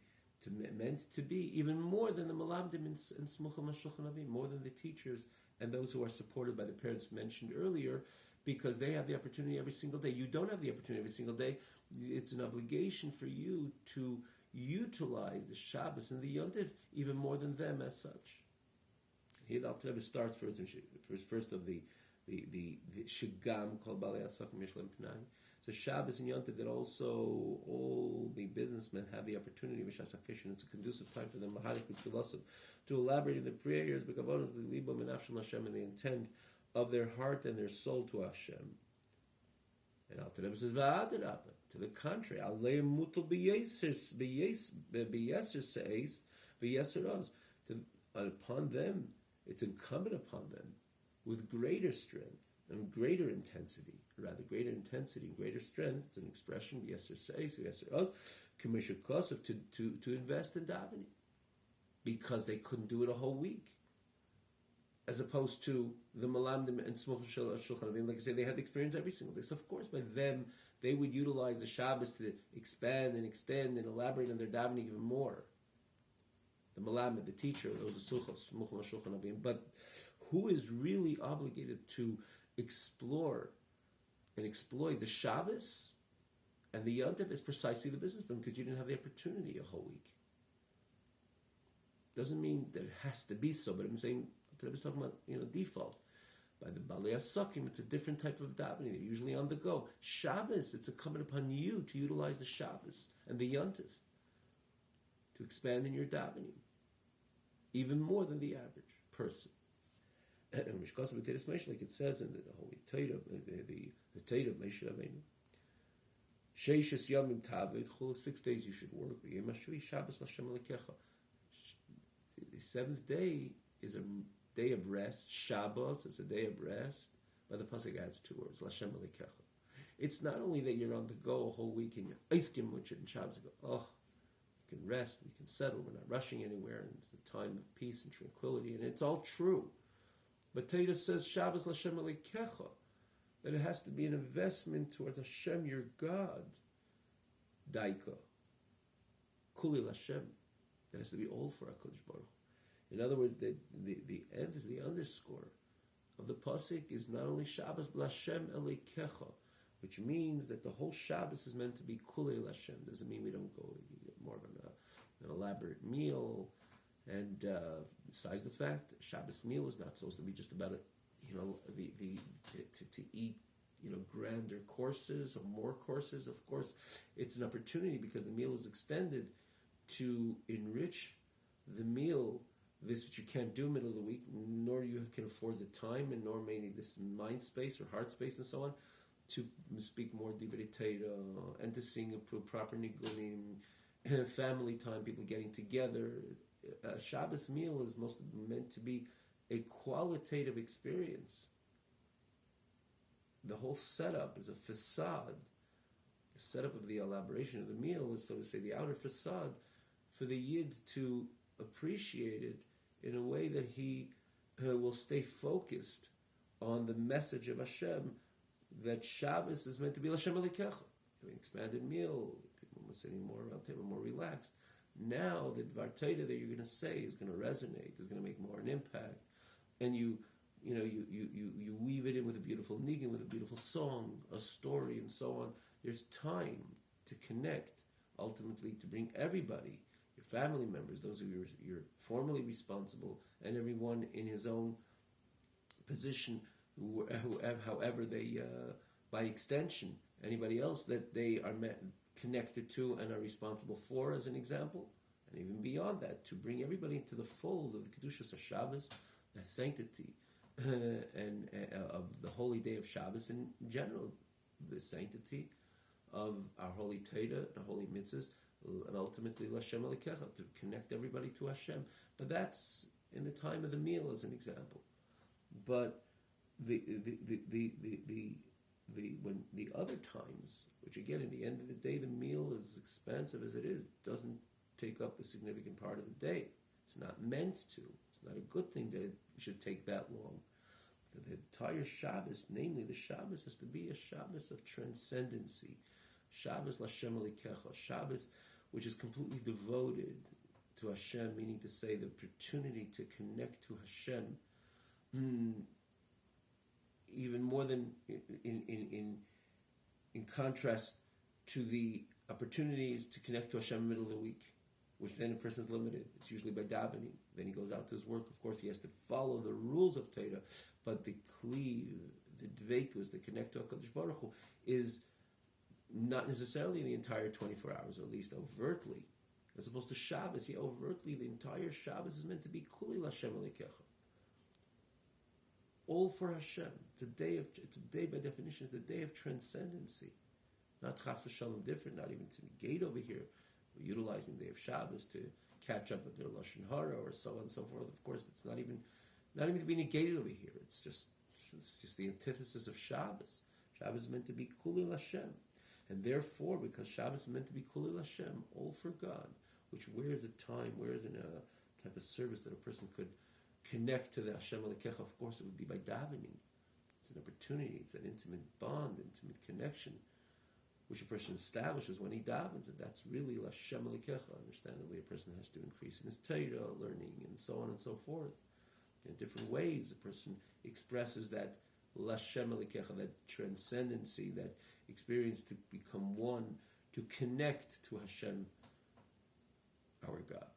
even more than the malamdim and smuchim hashulchan avim, more than the teachers and those who are supported by the parents mentioned earlier, because they have the opportunity every single day. You don't have the opportunity every single day. It's an obligation for you to utilize the Shabbos and the Yontif even more than them as such. Here the Alter Rebbe starts first of the shigam called Balei Asakim Yishlem Pnai. So Shabbos and Yontif, that also all the businessmen have the opportunity, it's a conducive time for them to elaborate in the prayers, and the intent of their heart and their soul to Hashem. And Alter Rebbe says, to the contrary, upon them, it's incumbent upon them with greater strength and greater intensity, greater strength. It's an expression, to invest in davening, because they couldn't do it a whole week. As opposed to the malamdim and smuchim shulchan avim, like I say, they had the experience every single day. So of course, by them, they would utilize the Shabbos to expand and extend and elaborate on their davening even more. The malamid, the teacher, those smuchim shulchan avim. But who is really obligated to explore and exploit the Shabbos and the Yom Tov is precisely the businessman, because you didn't have the opportunity a whole week. Doesn't mean that it has to be so, but I'm saying, I was talking about, default. By the Balei Asakim, it's a different type of davening. They're usually on the go. Shabbos, it's incumbent upon you to utilize the Shabbos and the Yontif to expand in your davening, even more than the average person. And like it says in the Holy Torah, the Torah, Moshe Rabbeinu, Sheishes Yomim Tavid, 6 days you should work. The seventh day is a day of rest. Shabbos is a day of rest. But the pasuk adds 2 words, Lashem Alikecha. It's not only that you're on the go a whole week and you're Eiskim Muchit and Shabbos, you go, you can rest, we can settle, we're not rushing anywhere, and it's a time of peace and tranquility, and it's all true. But Torah says Shabbos Lashem Alikecha, that it has to be an investment towards Hashem, your God. Daika. Kuli Lashem. That has to be all for HaKadosh Baruch Hu. In other words, the emphasis, the underscore of the pasuk is not only Shabbos, but Lashem Elikecha, which means that the whole Shabbos is meant to be Kulei Lashem. Doesn't mean we don't go eat more of an elaborate meal. And besides the fact, that Shabbos meal is not supposed to be just about to eat grander courses or more courses. Of course, it's an opportunity, because the meal is extended, to enrich the meal, this which you can't do middle of the week, nor you can afford the time, and nor maybe this mind space or heart space and so on, to speak more divrei Torah and to sing a proper nigunim, family time, people getting together. A Shabbos meal is most meant to be a qualitative experience. The whole setup is a facade. The setup of the elaboration of the meal is, so to say, the outer facade for the Yid to appreciate it in a way that he will stay focused on the message of Hashem, that Shabbos is meant to be Lashem Alikecha. An expanded meal, people are sitting more around the table, more relaxed. now the Dvar Torah that you're going to say is going to resonate, is going to make more an impact, and you weave it in with a beautiful niggin, with a beautiful song, a story, and so on. There's time to connect, ultimately to bring everybody, your family members, those of you you're formally responsible, and everyone in his own position, however they, by extension, anybody else that they are connected to and are responsible for, as an example, and even beyond that, to bring everybody into the fold of the Kedushas Shabbos, the sanctity, and of the holy day of Shabbos in general, the sanctity of our holy Torah, the holy mitzvahs, and ultimately L'Hashem Elokecha, to connect everybody to Hashem. But that's in the time of the meal, as an example. But when the other times, which again, in the end of the day, the meal, as expensive as it is, doesn't take up the significant part of the day. It's not meant to. It's not a good thing that it should take that long. The entire Shabbos, namely the Shabbos, has to be a Shabbos of transcendency. Shabbos L'Hashem Elokecha, Shabbos which is completely devoted to Hashem, meaning to say the opportunity to connect to Hashem, even more than in contrast to the opportunities to connect to Hashem in the middle of the week, which then a person's limited. It's usually by davening. Then he goes out to his work. Of course, he has to follow the rules of Torah, but the kli, the dveikus, the connect to HaKadosh Baruch Hu, is not necessarily the entire 24 hours, or at least overtly. As opposed to Shabbos, overtly, the entire Shabbos is meant to be kuli L'Hashem Elokecha. All for Hashem. It's a day by definition, it's a day of transcendency. Not chas v'shalom different, not even to negate over here. We're utilizing the day of Shabbos to catch up with their Lashon Hara or so on and so forth. Of course, it's not even to be negated over here. It's just the antithesis of Shabbos. Shabbos is meant to be kuli L'Hashem. And therefore, because Shabbos is meant to be kuli L'Hashem, all for God, which where's a time, where's in a type of service that a person could connect to the Hashem Elokecha, of course it would be by davening. It's an opportunity, it's an intimate bond, intimate connection, which a person establishes when he davens, and that's really L'Hashem Elokecha. Understandably, a person has to increase in his Torah learning, and so on and so forth. In different ways, a person expresses that L'Hashem Elokecha, that transcendency, that experience to become one, to connect to Hashem, our God.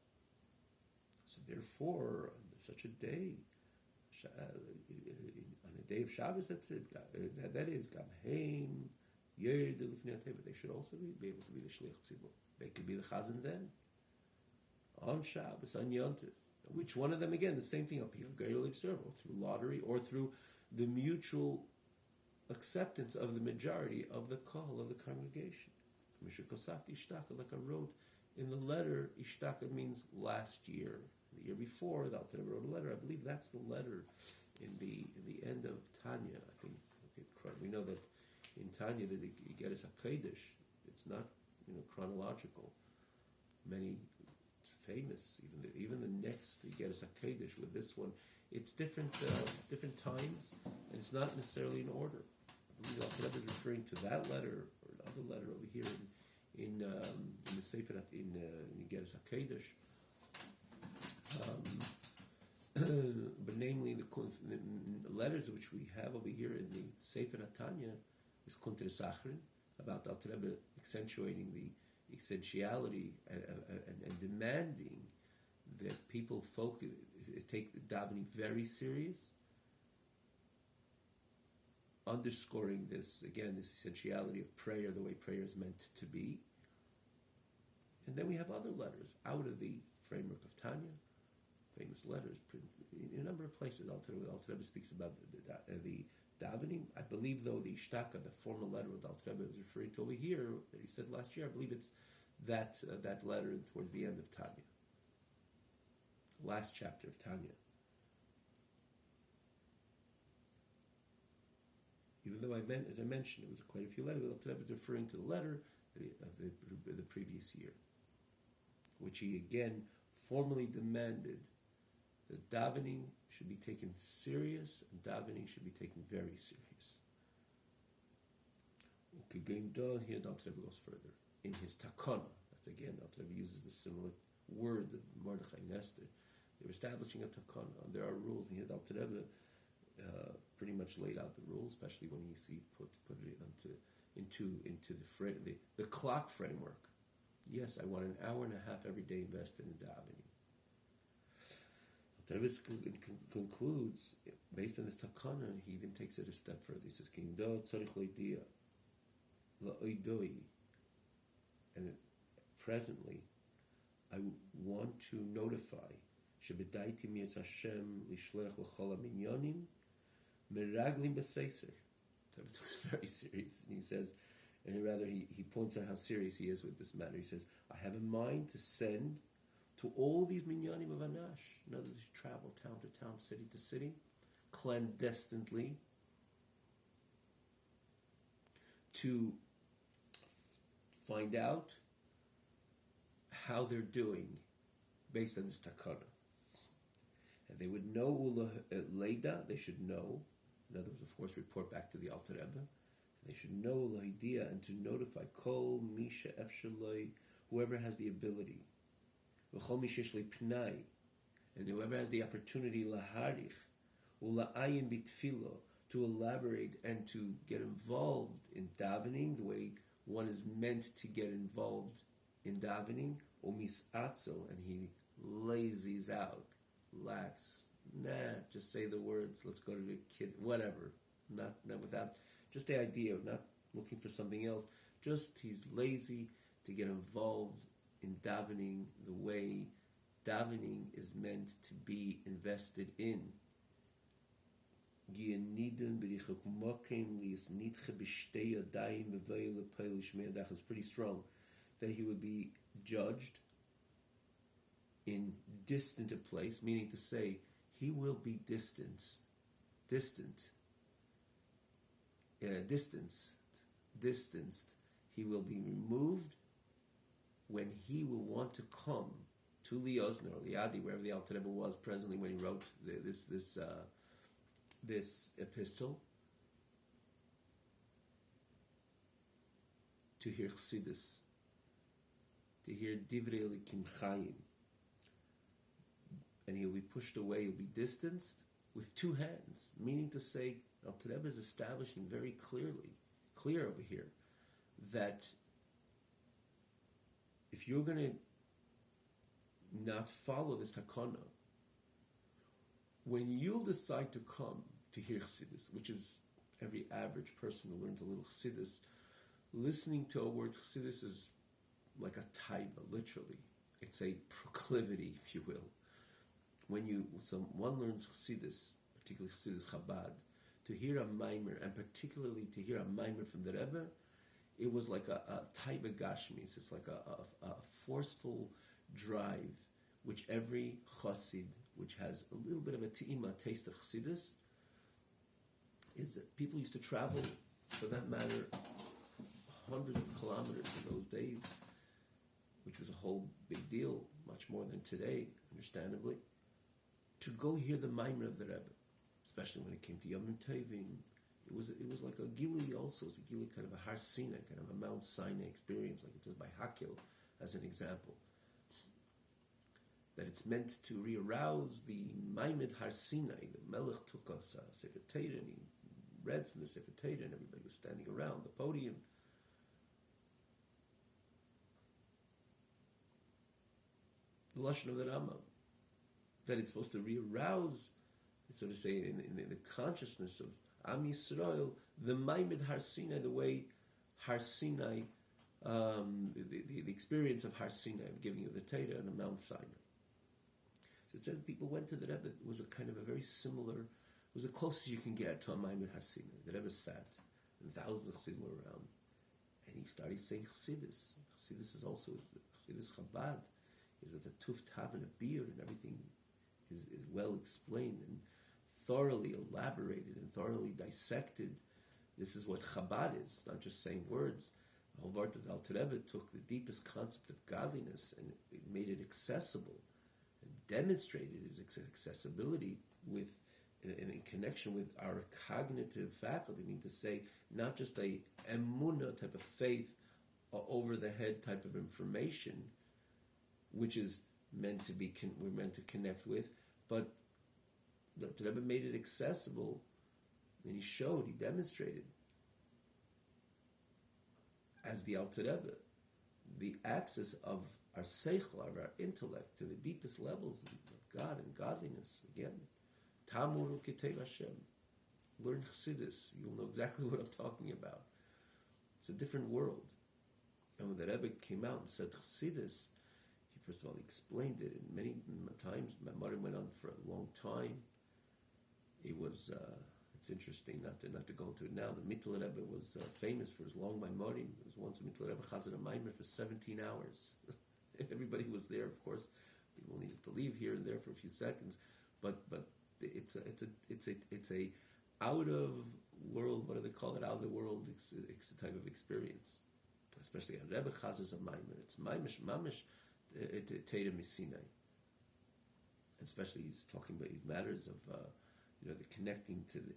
So therefore, on such a day, on a day of Shabbos, that's it. That is Gamheim, Yerd Lifnei Teva. They should also be able to be the Shliach Tzibur. They could be the Chazan then, on Shabbos, on Yontif. Which one of them, again, the same thing, or through lottery, or through the mutual acceptance of the majority of the call of the congregation. Like I wrote in the letter, Ishtaka means last year. The year before, the Alter Rebbe wrote a letter. I believe that's the letter in the end of Tanya. I think we know that in Tanya that you get as a Kodesh. It's not chronological. Many famous, even the next you get as a Kodesh with this one. It's different times, and it's not necessarily in order. I believe the Alter Rebbe is referring to that letter or another letter over here in the Sefer in Geras HaKodesh. But namely, the letters which we have over here in the Sefer Tanya is Kuntre Sachrin, about the Alter Rebbe accentuating the essentiality and demanding that people take the davening very serious, underscoring this essentiality of prayer, the way prayer is meant to be. And then we have other letters out of the framework of Tanya, famous letters in a number of places. Alter Rebbe speaks about the davening. I believe, though, the Ishtaka, the formal letter that Alter Rebbe is referring to over here, that he said last year, I believe it's that letter towards the end of Tanya, last chapter of Tanya. Even though as I mentioned, it was quite a few letters, Alter Rebbe is referring to the letter of the previous year, which he again formally demanded that davening should be taken serious, and davening should be taken very serious. Okay, going down here, the Alter Rebbe goes further. In his takana, Again, Alter Rebbe uses the similar words of Mordechai and Esther. They're establishing a takana. There are rules, and yet Alter Rebbe pretty much laid out the rules, especially when you see put it into the clock framework. Yes, I want an hour and a half every day invested in davening. Alter Rebbe concludes, based on this takana, he even takes it a step further. He says, "Kimdo tzarich loidia la'oidoi," and presently, I want to notify shebedaiti mirz Hashem lishlech l'chol haminyanim meraglim b'seiser. It's very serious, and he says, and rather he points out how serious he is with this matter. He says, I have in mind to send to all these minyanim of Anash, in other words, travel town to town, city to city, clandestinely, to find out how they're doing based on this takana. And they would know Ula Leida, they should know. In other words, of course, report back to the Alter Rebbe. And they should know Lahidia and to notify Kol Misha Efshaloi, whoever has the ability. V'chol Misha Shlei Pnai, and whoever has the opportunity Laharich, Ula'ayin Bitfilo, to elaborate and to get involved in davening the way one is meant to get involved in davening, or misatzel, and he lazies out, lax, just say the words, let's go to the kid, whatever, not without, just the idea of not looking for something else, just he's lazy to get involved in davening the way davening is meant to be invested in. It's pretty strong that he would be judged in distant a place, meaning to say he will be distanced. He will be removed when he will want to come to Liozner or Liadi, wherever the Alter Rebbe was presently when he wrote this epistle, to hear Chassidus, to hear Divrei Elikim Chaim, and he'll be pushed away, he'll be distanced with two hands, meaning to say, Alter Rebbe is establishing very clear over here, that if you're going to not follow this takana, when you'll decide to come to hear Chassidus, which is every average person who learns a little Chassidus, listening to a word Chassidus is like a taiva, literally. It's a proclivity, if you will. When one learns Chassidus, particularly Chassidus Chabad, to hear a maimer, and particularly to hear a maimer from the Rebbe, it was like a taiva gashmis. It's like a forceful drive, which every chassid, which has a little bit of a te'ima, taste of Chassidus, is that people used to travel, for that matter, hundreds of kilometers in those days, which was a whole big deal, much more than today, understandably, to go hear the Maimer of the Rebbe, especially when it came to Yom Tovim. It was like a Gili also, it's a Gili kind of a Har Sinai, kind of a Mount Sinai experience, like it says by Hakil, as an example. That it's meant to re-arouse the Maimed Har Sinai. The Melech took us a Sefer Torah, and he read from the Sefer Torah, and everybody was standing around the podium. The Lashon of the Rambam, that it's supposed to re-arouse, so to say, in the consciousness of Am Yisrael, the Maimed Har Sinai, the way Har Sinai, the experience of Har Sinai, of giving of the Torah on Mount Sinai. So it says people went to the Rebbe. It was a kind of a very similar, it was the closest you can get to a Maimed Har Sinai. The Rebbe sat, and thousands of Chassidim were around, and he started saying Chassidus. Chassidus is also, Chassidus Chabad, is with a tuft have and a beard, and everything is well explained and thoroughly elaborated and thoroughly dissected. This is what Chabad is, not just saying words. The whole Vart of Alter Rebbe took the deepest concept of godliness and it made it accessible and demonstrated its accessibility with in connection with our cognitive faculty. I mean to say, not just a emunah type of faith over the head type of information, which is meant to be we're meant to connect with, but the Rebbe made it accessible, and he demonstrated, as the Alter Rebbe, the access of our seichel, of our intellect, to the deepest levels of God and godliness. Again, Tamuru Kitei Hashem. Learn Chassidus, you'll know exactly what I'm talking about. It's a different world. And when the Rebbe came out and said Chassidus, first of all, he explained it, and many times my mother went on for a long time. It was, it's interesting not to go into it now. The Mittel Rebbe was famous for his long Maimorim. There was once a Mittel Rebbe Chazan a Maimer for 17 hours. Everybody was there, of course. People needed to leave here and there for a few seconds, but it's a out of world. What do they call it? Out of the world. It's a type of experience, especially a Rebbe Chazan a Maimer. It's mamish. Teda Misinai, especially he's talking about these matters of the connecting to the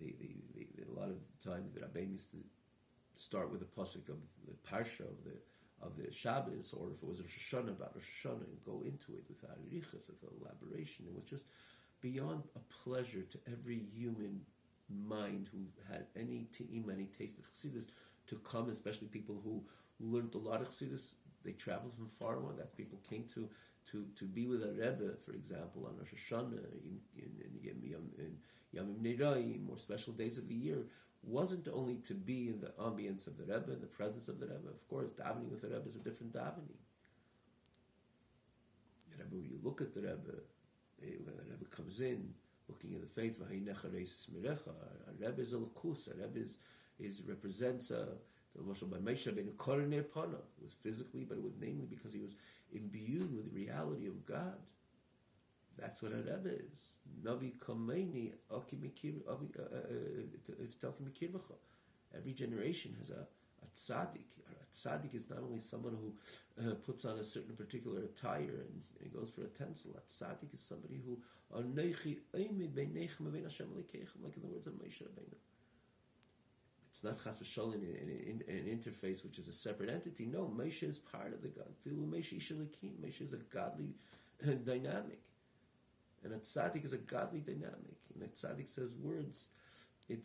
a lot of the times that Rabbeinu used to start with a pasuk of the parsha of the Shabbos, or if it was Rosh Hashanah, about Rosh Hashanah, and go into it with arichas, with elaboration. It was just beyond a pleasure to every human mind who had any taste of Chassidus to come, especially people who learned a lot of Chassidus. They traveled from far away. That people came to be with a Rebbe, for example, on Rosh Hashanah, in Yamim Neirayim, or special days of the year, wasn't only to be in the ambience of the Rebbe, in the presence of the Rebbe. Of course, davening with the Rebbe is a different davening. The Rebbe, when you look at the Rebbe, when the Rebbe comes in, looking in the face, a Rebbe is a lakus. A Rebbe represents the Moshe by Moshe Rabbeinu Koronei Panav. It was physically, but it was namely because he was imbued with the reality of God. That's what a Rebbe is. Navi Kameini Every generation has a tzaddik. A tzaddik is not only someone who puts on a certain particular attire and goes for a tinsel. A tzaddik is somebody who like in the words of Moshe Rabbeinu. It's not chas v'sholem an interface which is a separate entity. No, Moshe is part of the God. Moshe is a godly dynamic, and a tzaddik is a godly dynamic. And a tzaddik says words. Or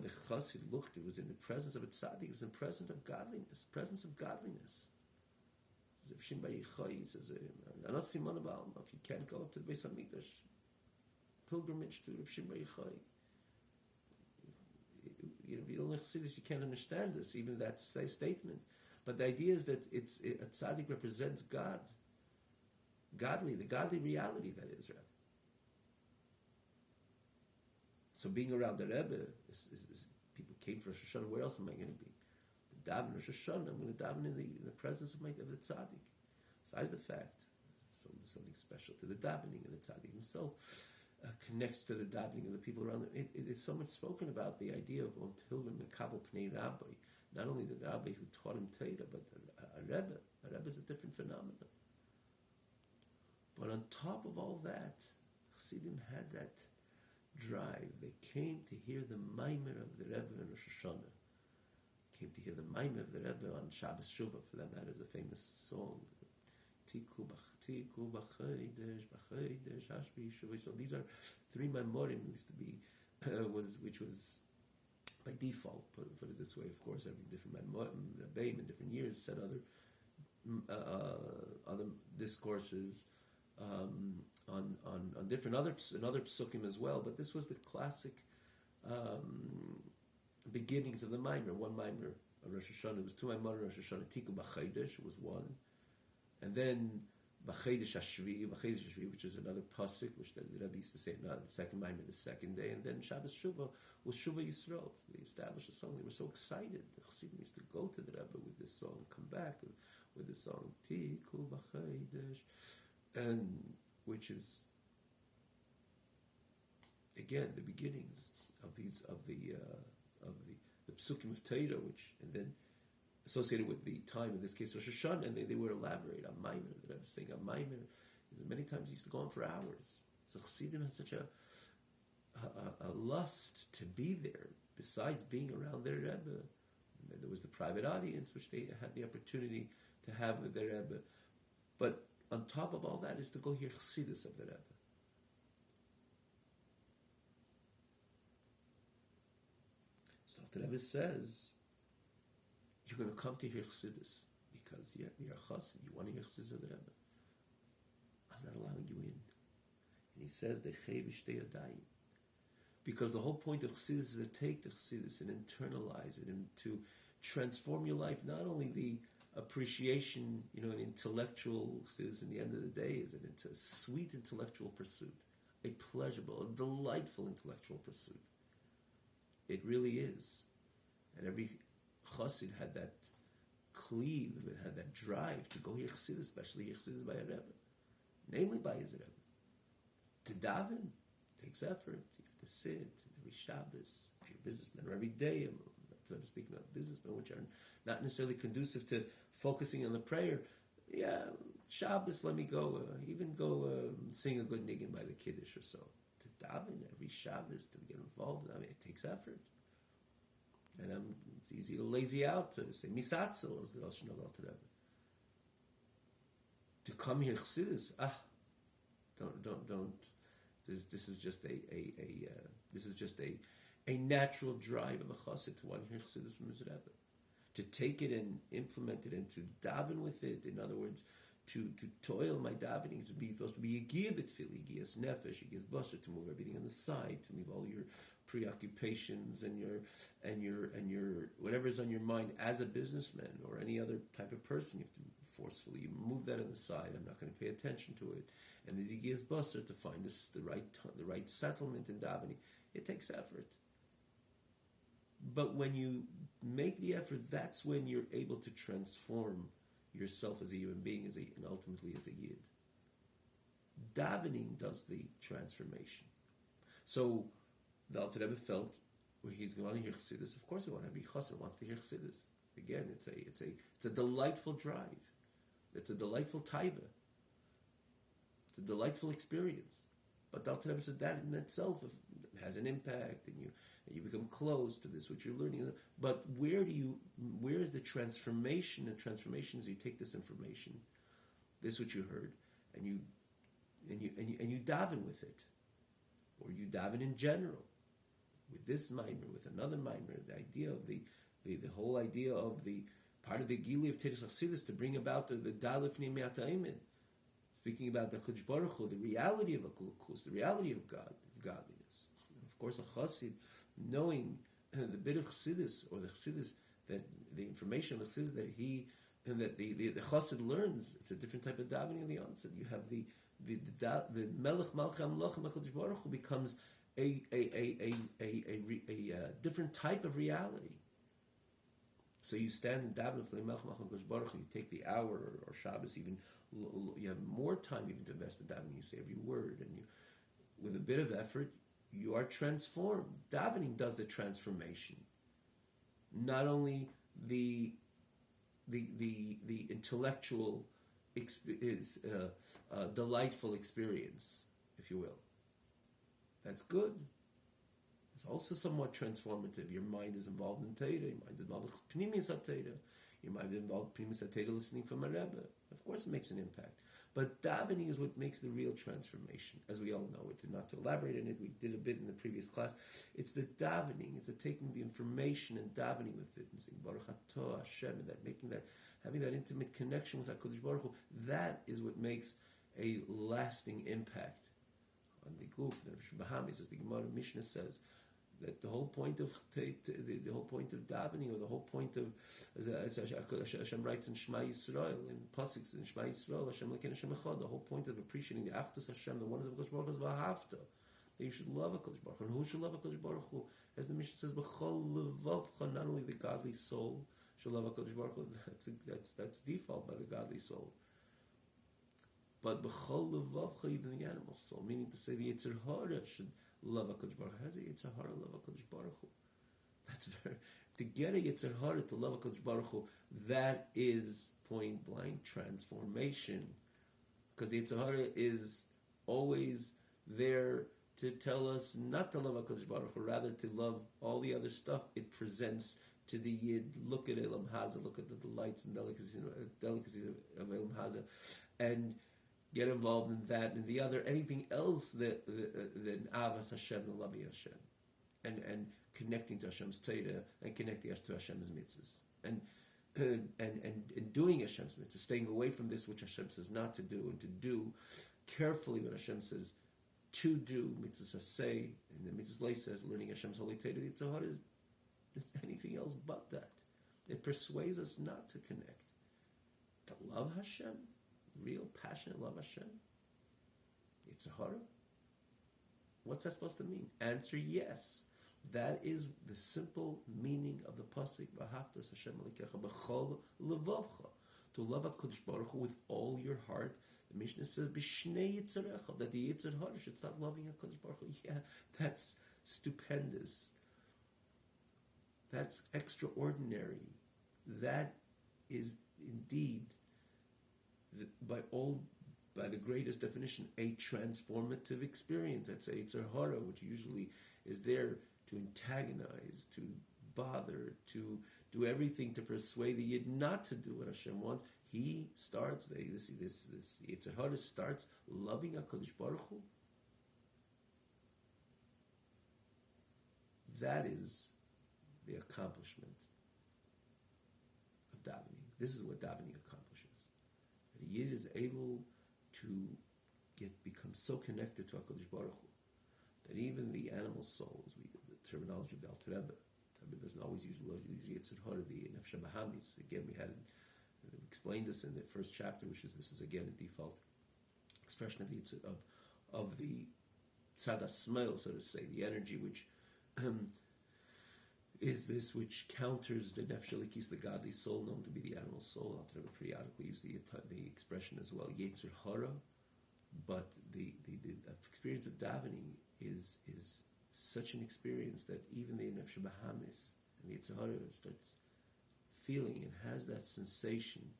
the chassid looked. It was in the presence of a tzaddik. It was in the presence of godliness. Presence of godliness. If you can't go up to the Beis Hamikdash, pilgrimage to Rav Shimon Bar Yochai. If you don't know Chassidus, you can't understand this, even that statement. But the idea is that a tzaddik represents God, the godly reality that is, right? So being around the Rebbe, is people came for Rosh Hashanah. Where else am I going to be? The daven Rosh Hashanah. I'm going to daven in the presence of the tzaddik. Besides the fact, something special to the davening of the tzaddik himself. Connects to the davening of the people around him. It is so much spoken about the idea of on pilgrim mekabel pnei rabbi. Not only the rabbi who taught him Torah, but a Rebbe. A Rebbe is a different phenomenon. But on top of all that, Chassidim had that drive. They came to hear the Maimer of the Rebbe in Rosh Hashanah. Came to hear the Maimer of the Rebbe on Shabbos Shuvah. For that matter, is a famous song. Tiku b'chaydesh hashbi shuvah. So these are three Maimorim used to be which was by default. Put it this way, of course, every different Rebbeim in different years said other discourses on different other psukim as well. But this was the classic beginnings of the Maimer. One Maimer of Rosh Hashanah. It was two Maimer of Rosh Hashanah. Tiku b'chaydesh was one. And then B'chaydish Hashvi, which is another pasuk, which the Rebbe used to say the second Maimer, the second day, and then Shabbos Shuvah was Shuvah Yisrael. So they established a song. They were so excited. The Chassidim used to go to the Rebbe with this song, come back with this song, Tiku B'chaydish, and which is again the beginnings of the psukim of Torah, which and then associated with the time, in this case Rosh Hashanah, and they would elaborate on Maimer. The Rebbe saying a Maimer is many times used to go on for hours. So Chassidim has such a lust to be there, besides being around their Rebbe, then there was the private audience, which they had the opportunity to have with their Rebbe. But on top of all that is to go hear Chassidus of the Rebbe. So the Rebbe says, you're going to come to hear Chassidus because you're a Chassid, you want to hear Chassidus of the Rebbe. I'm not allowing you in. And he says, because the whole point of Chassidus is to take the Chassidus and internalize it and to transform your life. Not only the appreciation, an intellectual Chassidus in the end of the day is it's a sweet intellectual pursuit, a pleasurable, a delightful intellectual pursuit. It really is. And every Chassid had that cleave, had that drive to go hear Chassidus, especially hear Chassidus by a Rebbe, namely by his Rebbe. To daven takes effort. You have to sit every Shabbos, if you're a businessman, or every day. I'm speaking about businessmen, which are not necessarily conducive to focusing on the prayer. Yeah, Shabbos, let me go, sing a good niggin by the Kiddush or so. To daven every Shabbos, to get involved, it takes effort. And it's easy to lazy out, to say misatzel, as the Rosh Hashanah to Rebbe. To come here, Chassidus, don't. This is just a natural drive of a chassid to want to hear Chassidus from his Rebbe, to take it and implement it and to daven with it. In other words, to toil my davening is supposed to be yigiyah b'tefillah, yigiyas nefesh, yigiyas basar, to move everything on the side, to move all your preoccupations and your whatever is on your mind as a businessman or any other type of person. You have to forcefully move that on the side. I'm not going to pay attention to it. And the yigiyas basar, to find the right settlement in davening. It takes effort. But when you make the effort, that's when you're able to transform yourself as a human being, and ultimately as a yid. Davening does the transformation. So the Alter Rebbe felt, where he's going to hear Chassidus. Of course, every chassid wants to hear Chassidus. Again, it's a delightful drive. It's a delightful taiva. It's a delightful experience. But the Alter Rebbe said that in itself has an impact, and you become close to this, what you're learning. But where is the transformation? The transformation is you take this information, this what you heard, and you daven with it, or you daven in general, with this mimer, with another mimer. The idea of the whole idea of the part of the Gili of Teres Chassidus to bring about the Dalif Nimeat Aimin, speaking about the Kodesh Baruch Hu, the reality of Akukus, the reality of God, of godliness. And of course, a Chassid, knowing the bit of Chassidus, or the Chassidus, that the information of Chassidus that the Chassid learns, it's a different type of davening in the onset. You have the Melech Malchei HaMelachim HaKadosh Baruch Hu becomes a different type of reality. So you stand and daven for the Melech Malchei HaKadosh Baruch Hu. You take the hour or Shabbos, even you have more time even to invest in davening. You say every word, and with a bit of effort, you are transformed. Davening does the transformation. Not only the intellectual delightful experience, if you will. That's good. It's also somewhat transformative. Your mind is involved in Torah. Your mind is involved in Pnimis HaTorah. Your mind is involved in Pnimis HaTorah, listening from a Rebbe. Of course it makes an impact. But davening is what makes the real transformation. As we all know, it's not to elaborate on it, we did a bit in the previous class. It's the davening, it's the taking the information and davening with it, and saying Baruch Atah Hashem, and having that intimate connection with HaKadosh Baruch Hu. That is what makes a lasting impact on the guf. The Bahamis, as the Gemara Mishnah says, that the whole point of the whole point of davening, or the whole point of, as Hashem writes in Shema Yisrael, in Pasuk in Shema Yisrael, Hashem Lekein Hashem Echad, the whole point of appreciating the Achdus Hashem, the oneness of HaKadosh Baruch Hu, is V'ahavta, that you should love HaKadosh Baruch Hu. And who should love HaKadosh Baruch Hu? As the Mishnah says, B'chol levavcha, not only the godly soul should love HaKadosh Baruch Hu, that's default by the godly soul, but B'chol levavcha, even the animal soul, meaning to say the Yetzer Hara should love HaKadosh Baruch Hu. How does a Yetzer Hara love HaKadosh Baruch Hu? That's very, to get a Yetzer Hara to love HaKadosh Baruch Hu, that is point blank transformation. Because the Yetzer Hara is always there to tell us not to love HaKadosh Baruch Hu, rather to love all the other stuff it presents to the Yid, look at Elam Haza, look at the delights and delicacies of Elam Haza, and get involved in that and the other, anything else than Avas Hashem, the love of Hashem, and connecting to Hashem's Torah and connecting to Hashem's mitzvahs, and doing Hashem's mitzvahs, staying away from this which Hashem says not to do, and to do carefully what Hashem says to do, mitzvahs say, and the mitzvahs says, learning Hashem's holy Torah. The Yitzhar is anything else but that. It persuades us not to connect. To love Hashem, real passionate love Hashem, Yitzhar. What's that supposed to mean? Answer: yes. That is the simple meaning of the pasuk. V'ahavtas Hashem Elokecha b'chol levavcha. To love HaKadosh Baruch Hu with all your heart. The Mishnah says b'shnei yitzarecha, that the Yitzhar should start loving HaKadosh Baruch Hu. Yeah, that's stupendous. That's extraordinary. That is indeed, by the greatest definition, a transformative experience. That's a Yetzer Hara, which usually is there to antagonize, to bother, to do everything to persuade the Yid not to do what Hashem wants. He starts, this Yetzer Hara starts loving HaKadosh Baruch Hu. That is the accomplishment of davening. This is what davening accomplishes. The Yid is able to become so connected to HaKadosh Baruch Hu that even the animal soul, as we the terminology of the Alter Rebbe doesn't always use Yetzer Hara, the Nefesh Bahamis. Again, we explained this in the first chapter, this is again a default expression of the Tzad HaSmel, so to say, the energy which is this which counters the Nefesh Elikis, the godly soul, known to be the animal soul. Alter Rebbe periodically use the expression as well, Yetzer Hara. But the experience of davening is such an experience that even the Nefesh Bahamis and the Yetzer Hara starts feeling and has that sensation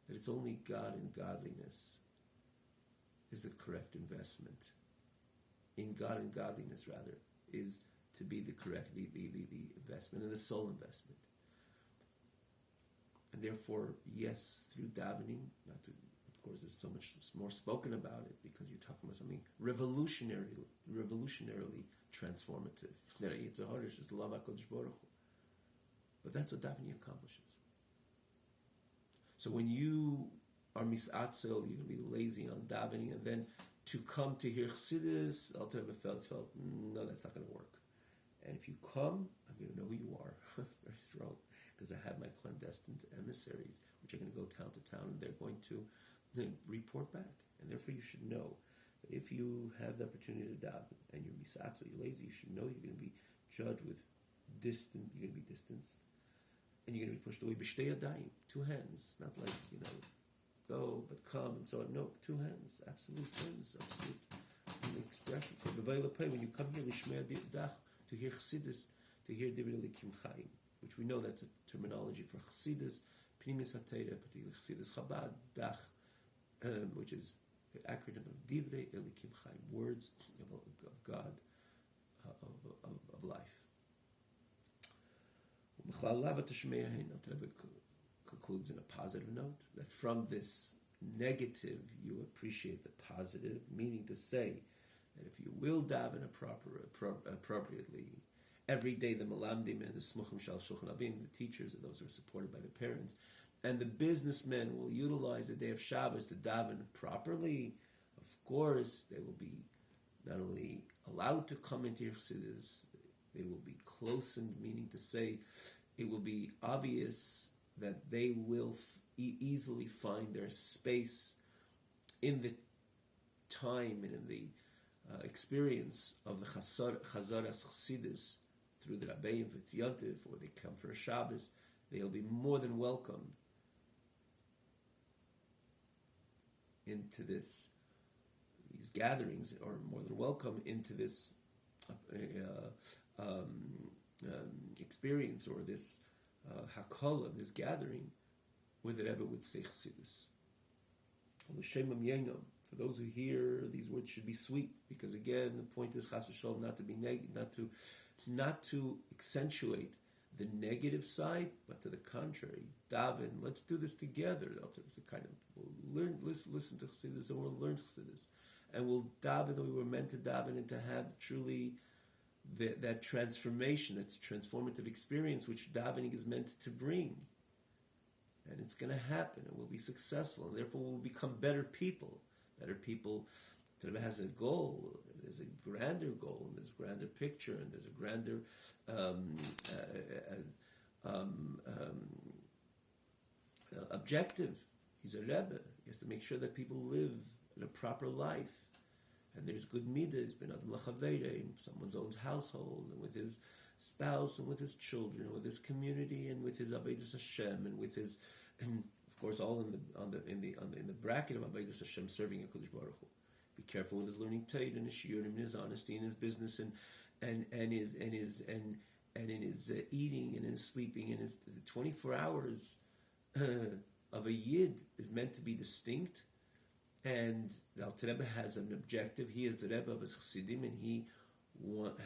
that it's only God and godliness is the correct investment. In God and godliness, rather, is to be the correct, the investment, and the soul investment. And therefore, yes, through davening, of course, there's so much more spoken about it because you're talking about something revolutionarily transformative. Yetzer Hara is just love HaKadosh Baruch Hu. But that's what davening accomplishes. So when you are misatzel, you're going to be lazy on davening, and then to come to hear Chassidus, Alter Rebbe felt, no, that's not going to work. And if you come, I'm going to know who you are. Very strong. Because I have my clandestine emissaries, which are going to go town to town, and they're going to report back. And therefore you should know that if you have the opportunity to daven, and you're misatzel, you're lazy, you should know you're going to be judged with you're going to be distanced. And you're going to be pushed away. B'shtei yadayim, 2 hands. Not like, go, but come, and so on. No, 2 hands. Absolute hands. Absolute expression. So, when you come here, lishmei dach, to hear Chassidus, to hear Divrei Elikim Chaim, which we know that's a terminology for Chassidus, Pnimis HaTorah, particularly Chassidus Chabad, Dach, which is the acronym of Divrei Elikim Chaim, words of God, of life. Concludes in a positive note, that from this negative you appreciate the positive, meaning to say that if you will daven appropriately, every day the malamdim and the smuchim shal shulchan abim, the teachers are those who are supported by the parents, and the businessmen will utilize the day of Shabbos to daven properly. Of course, they will be not only allowed to come into your chassidus, they will be closened, meaning to say it will be obvious that they will easily find their space in the time and in the experience of the Chazaras Chassidus through the Rabbeim V'Tzyantiv, or they come for a Shabbos. They'll be more than welcome into these gatherings, or more than welcome into this experience, or this hakala, this gathering, where the Rebbe would say Chassidus. For those who hear these words, should be sweet, because again, the point is chas v'shalom not to be not to accentuate the negative side, but to the contrary, daven, let's do this together. It's a kind of, we'll listen to Chassidus, and we'll learn Chassidus. And we'll daven that we were meant to daven, and to have truly that transformation, that's transformative experience, which davening is meant to bring. And it's going to happen, and we'll be successful, and therefore we'll become better people. Better people. The Rebbe has a goal. There's a grander goal, and there's a grander picture, and there's a grander objective. He's a Rebbe. He has to make sure that people live a proper life, and there's good midas, ben adam lachavere, someone's own household, and with his spouse, and with his children, and with his community, and with his avodas Hashem, and with his, and of course, all in the bracket of avodas Hashem, serving a Kodesh Baruch Hu. Be careful with his learning Torah and his shiurim, and his honesty, and his business, and in his eating, and his sleeping, and his 24 hours of a yid is meant to be distinct. And the Alter Rebbe has an objective. He is the Rebbe of his Chassidim, and he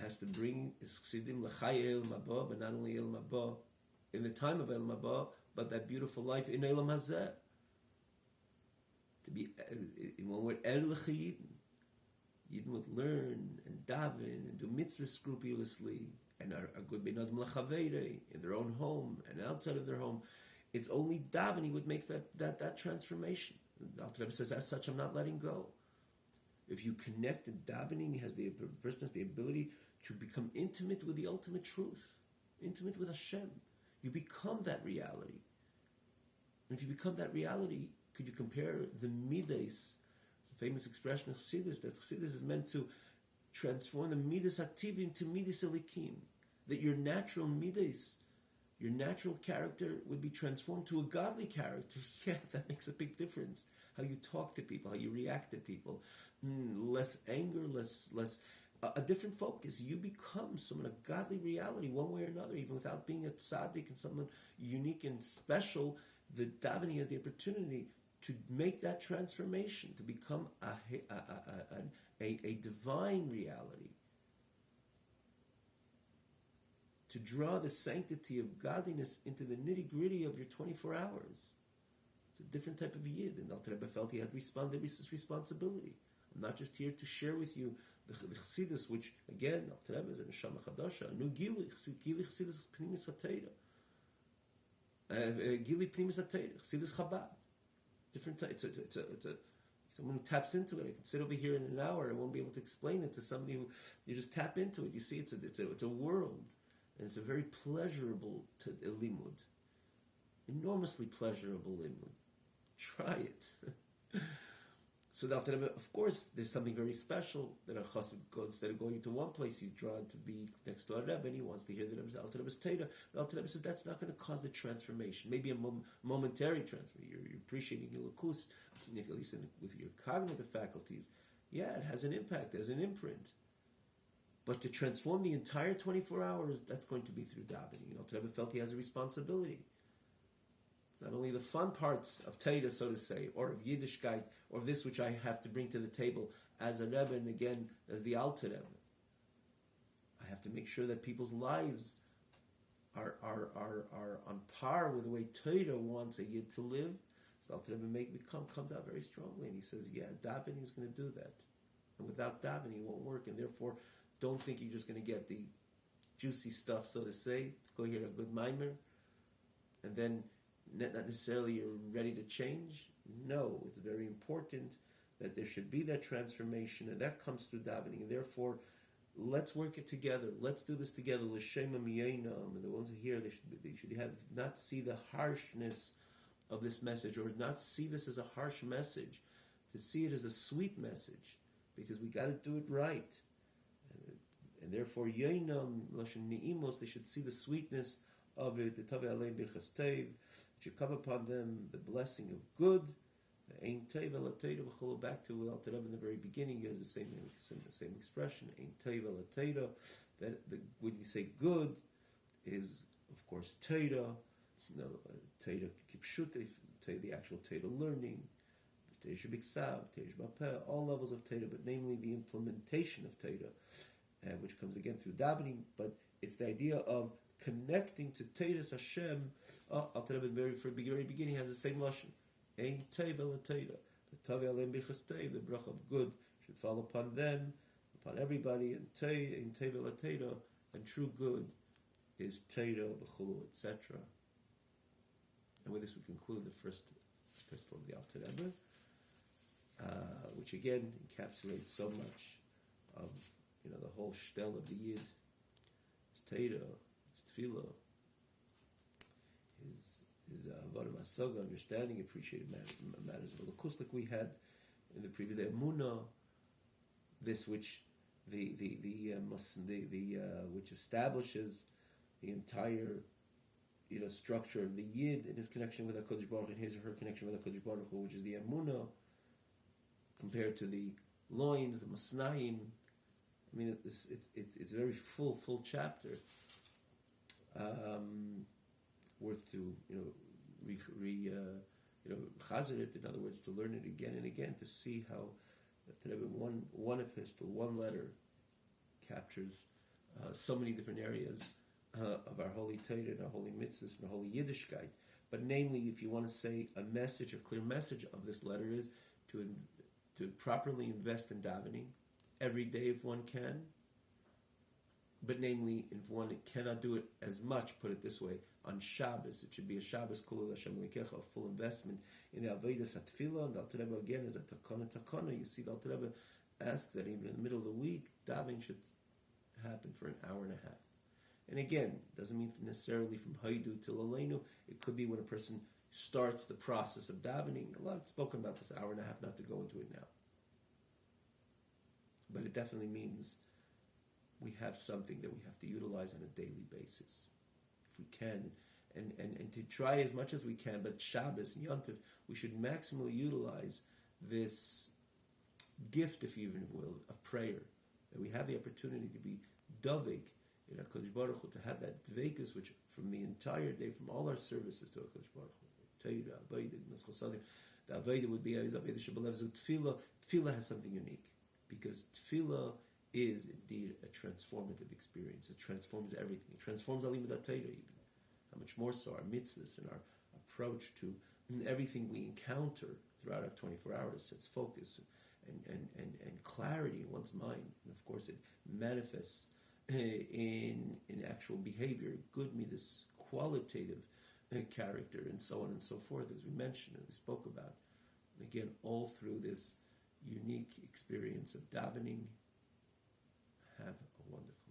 has to bring his Chassidim l'chai el maba, but not only el maba in the time of el maba, but that beautiful life in elam hazeh. To be in one word, el l'chayidin. Yidden would learn and daven and do mitzvahs scrupulously, and are good ben adam l'chavere in their own home and outside of their home. It's only davening which makes that transformation. The Alter Rebbe says, as such, I'm not letting go. If you connect, and davening the person has the ability to become intimate with the ultimate truth, intimate with Hashem. You become that reality. And if you become that reality, could you compare the midas, the famous expression of Chassidus, that Chassidus is meant to transform the midas ativim to midas elikim, that your natural midas, your natural character would be transformed to a godly character. Yeah, that makes a big difference. How you talk to people, how you react to people. Less anger, less a different focus. You become someone, a godly reality, one way or another, even without being a tzaddik and someone unique and special. The davening has the opportunity to make that transformation, to become a divine reality. To draw the sanctity of godliness into the nitty-gritty of your 24 hours. It's a different type of yid, and Alter Rebbe felt he had this responsibility. I'm not just here to share with you the Chassidus, which, again, Alter Rebbe is a neshama chadasha, a new gili Chassidus pnimis hatayra. Gili pnimis hatayra, Chassidus Chabad. Different type, it's a someone who taps into it. I can sit over here in an hour, I won't be able to explain it to somebody who, you just tap into it. You see, it's a world. And it's a very pleasurable limud. Enormously pleasurable limud. Try it. So the Alter Rebbe, of course, there's something very special that a chassid, instead of going to one place, he's drawn to be next to a Rebbe, and he wants to hear the Alter Rebbe's Torah. The Alter Rebbe says that's not going to cause the transformation. Maybe a momentary transformation. You're appreciating your lakus, at least with your cognitive faculties. Yeah, it has an impact, it has an imprint. But to transform the entire 24 hours, that's going to be through davening. Alter Rebbe felt he has a responsibility. It's not only the fun parts of Torah, so to say, or of Yiddishkeit, or of this which I have to bring to the table as a Rebbe, and again, as the Alter Rebbe. I have to make sure that people's lives are on par with the way Torah wants a Yid to live. So Alter Rebbe comes out very strongly, and he says, yeah, davening is going to do that. And without davening, it won't work, and therefore, don't think you're just going to get the juicy stuff, so to say, to go hear a good mimer, and then not necessarily you're ready to change. No, it's very important that there should be that transformation, and that comes through davening. And therefore, let's work it together. Let's do this together. L'shema miyainam, and the ones who hear, they should have not see the harshness of this message, or not see this as a harsh message, to see it as a sweet message, because we got to do it right. And therefore, Yainam, Lashon Ni'imos, they should see the sweetness of it, the Tavei Aleim Birchas Teiv, it should come upon them, the blessing of good, the Ein Teiv Ela Teira, v'cholo, back to what Alter Rebbe in the very beginning, he has the same expression, Ein Teiv Ela Teira, that when you say good, is, of course, Teira, Teira Kipshut, the actual Teira learning, Teira Shebiksav, Teira Shebapeh, all levels of Teira, but namely the implementation of Teira, which comes again through davening, but it's the idea of connecting to Teiras Hashem. Alter Rebbe, from the very beginning, has the same lashon. Ein teiv el teira. The tavi aleim bichas teiv, the bracha of good should fall upon them, upon everybody. And ein teiv el teira, and true good is teira b'chulu, etc. And with this, we conclude the first epistle of the Alter Rebbe, which again encapsulates so much of the whole shtel of the Yid. His teira, his tefillah, his avodah masaga, understanding, appreciating matters of lakus, like we had in the previous emunah, this which which establishes the entire structure of the Yid in his connection with HaKadosh Baruch Hu, and his or her connection with HaKadosh Baruch Hu, which is the emunah, compared to the loins, the masnaim. I mean, it's a very full chapter, worth to chazer it. In other words, to learn it again and again, to see how one epistle, one letter captures so many different areas of our holy Torah and our holy mitzvahs and our holy Yiddishkeit. But namely, if you want to say a message, a clear message of this letter is to properly invest in davening every day if one can. But namely, if one cannot do it as much, put it this way, on Shabbos, it should be a Shabbos Kulul Hashem Lekecha, a full investment in the Avodas HaTfilah. And the Alter Rebbe again is a takana. You see, the Alter Rebbe asks that even in the middle of the week, davening should happen for an hour and a half. And again, it doesn't mean necessarily from Haidu till Aleinu. It could be when a person starts the process of davening. A lot spoken about this hour and a half, not to go into it now. But it definitely means we have something that we have to utilize on a daily basis, if we can, and to try as much as we can. But Shabbos and Yontif, we should maximally utilize this gift, if you even will, of prayer, that we have the opportunity to be davik in HaKadosh Baruch Hu, to have that dveikus, which from the entire day, from all our services to HaKadosh Baruch Hu, Teira, Avodah, Neschosadim, the Avodah would be Avodah Shebelev. So Tefillah has something unique, because Tefillah is indeed a transformative experience. It transforms everything. It transforms Alim Torah even. How much more so our mitzvahs and our approach to everything we encounter throughout our 24 hours sets focus and clarity in one's mind. And of course it manifests in actual behavior, good midas, qualitative character, and so on and so forth, as we mentioned and we spoke about. Again, all through this unique experience of davening. Have a wonderful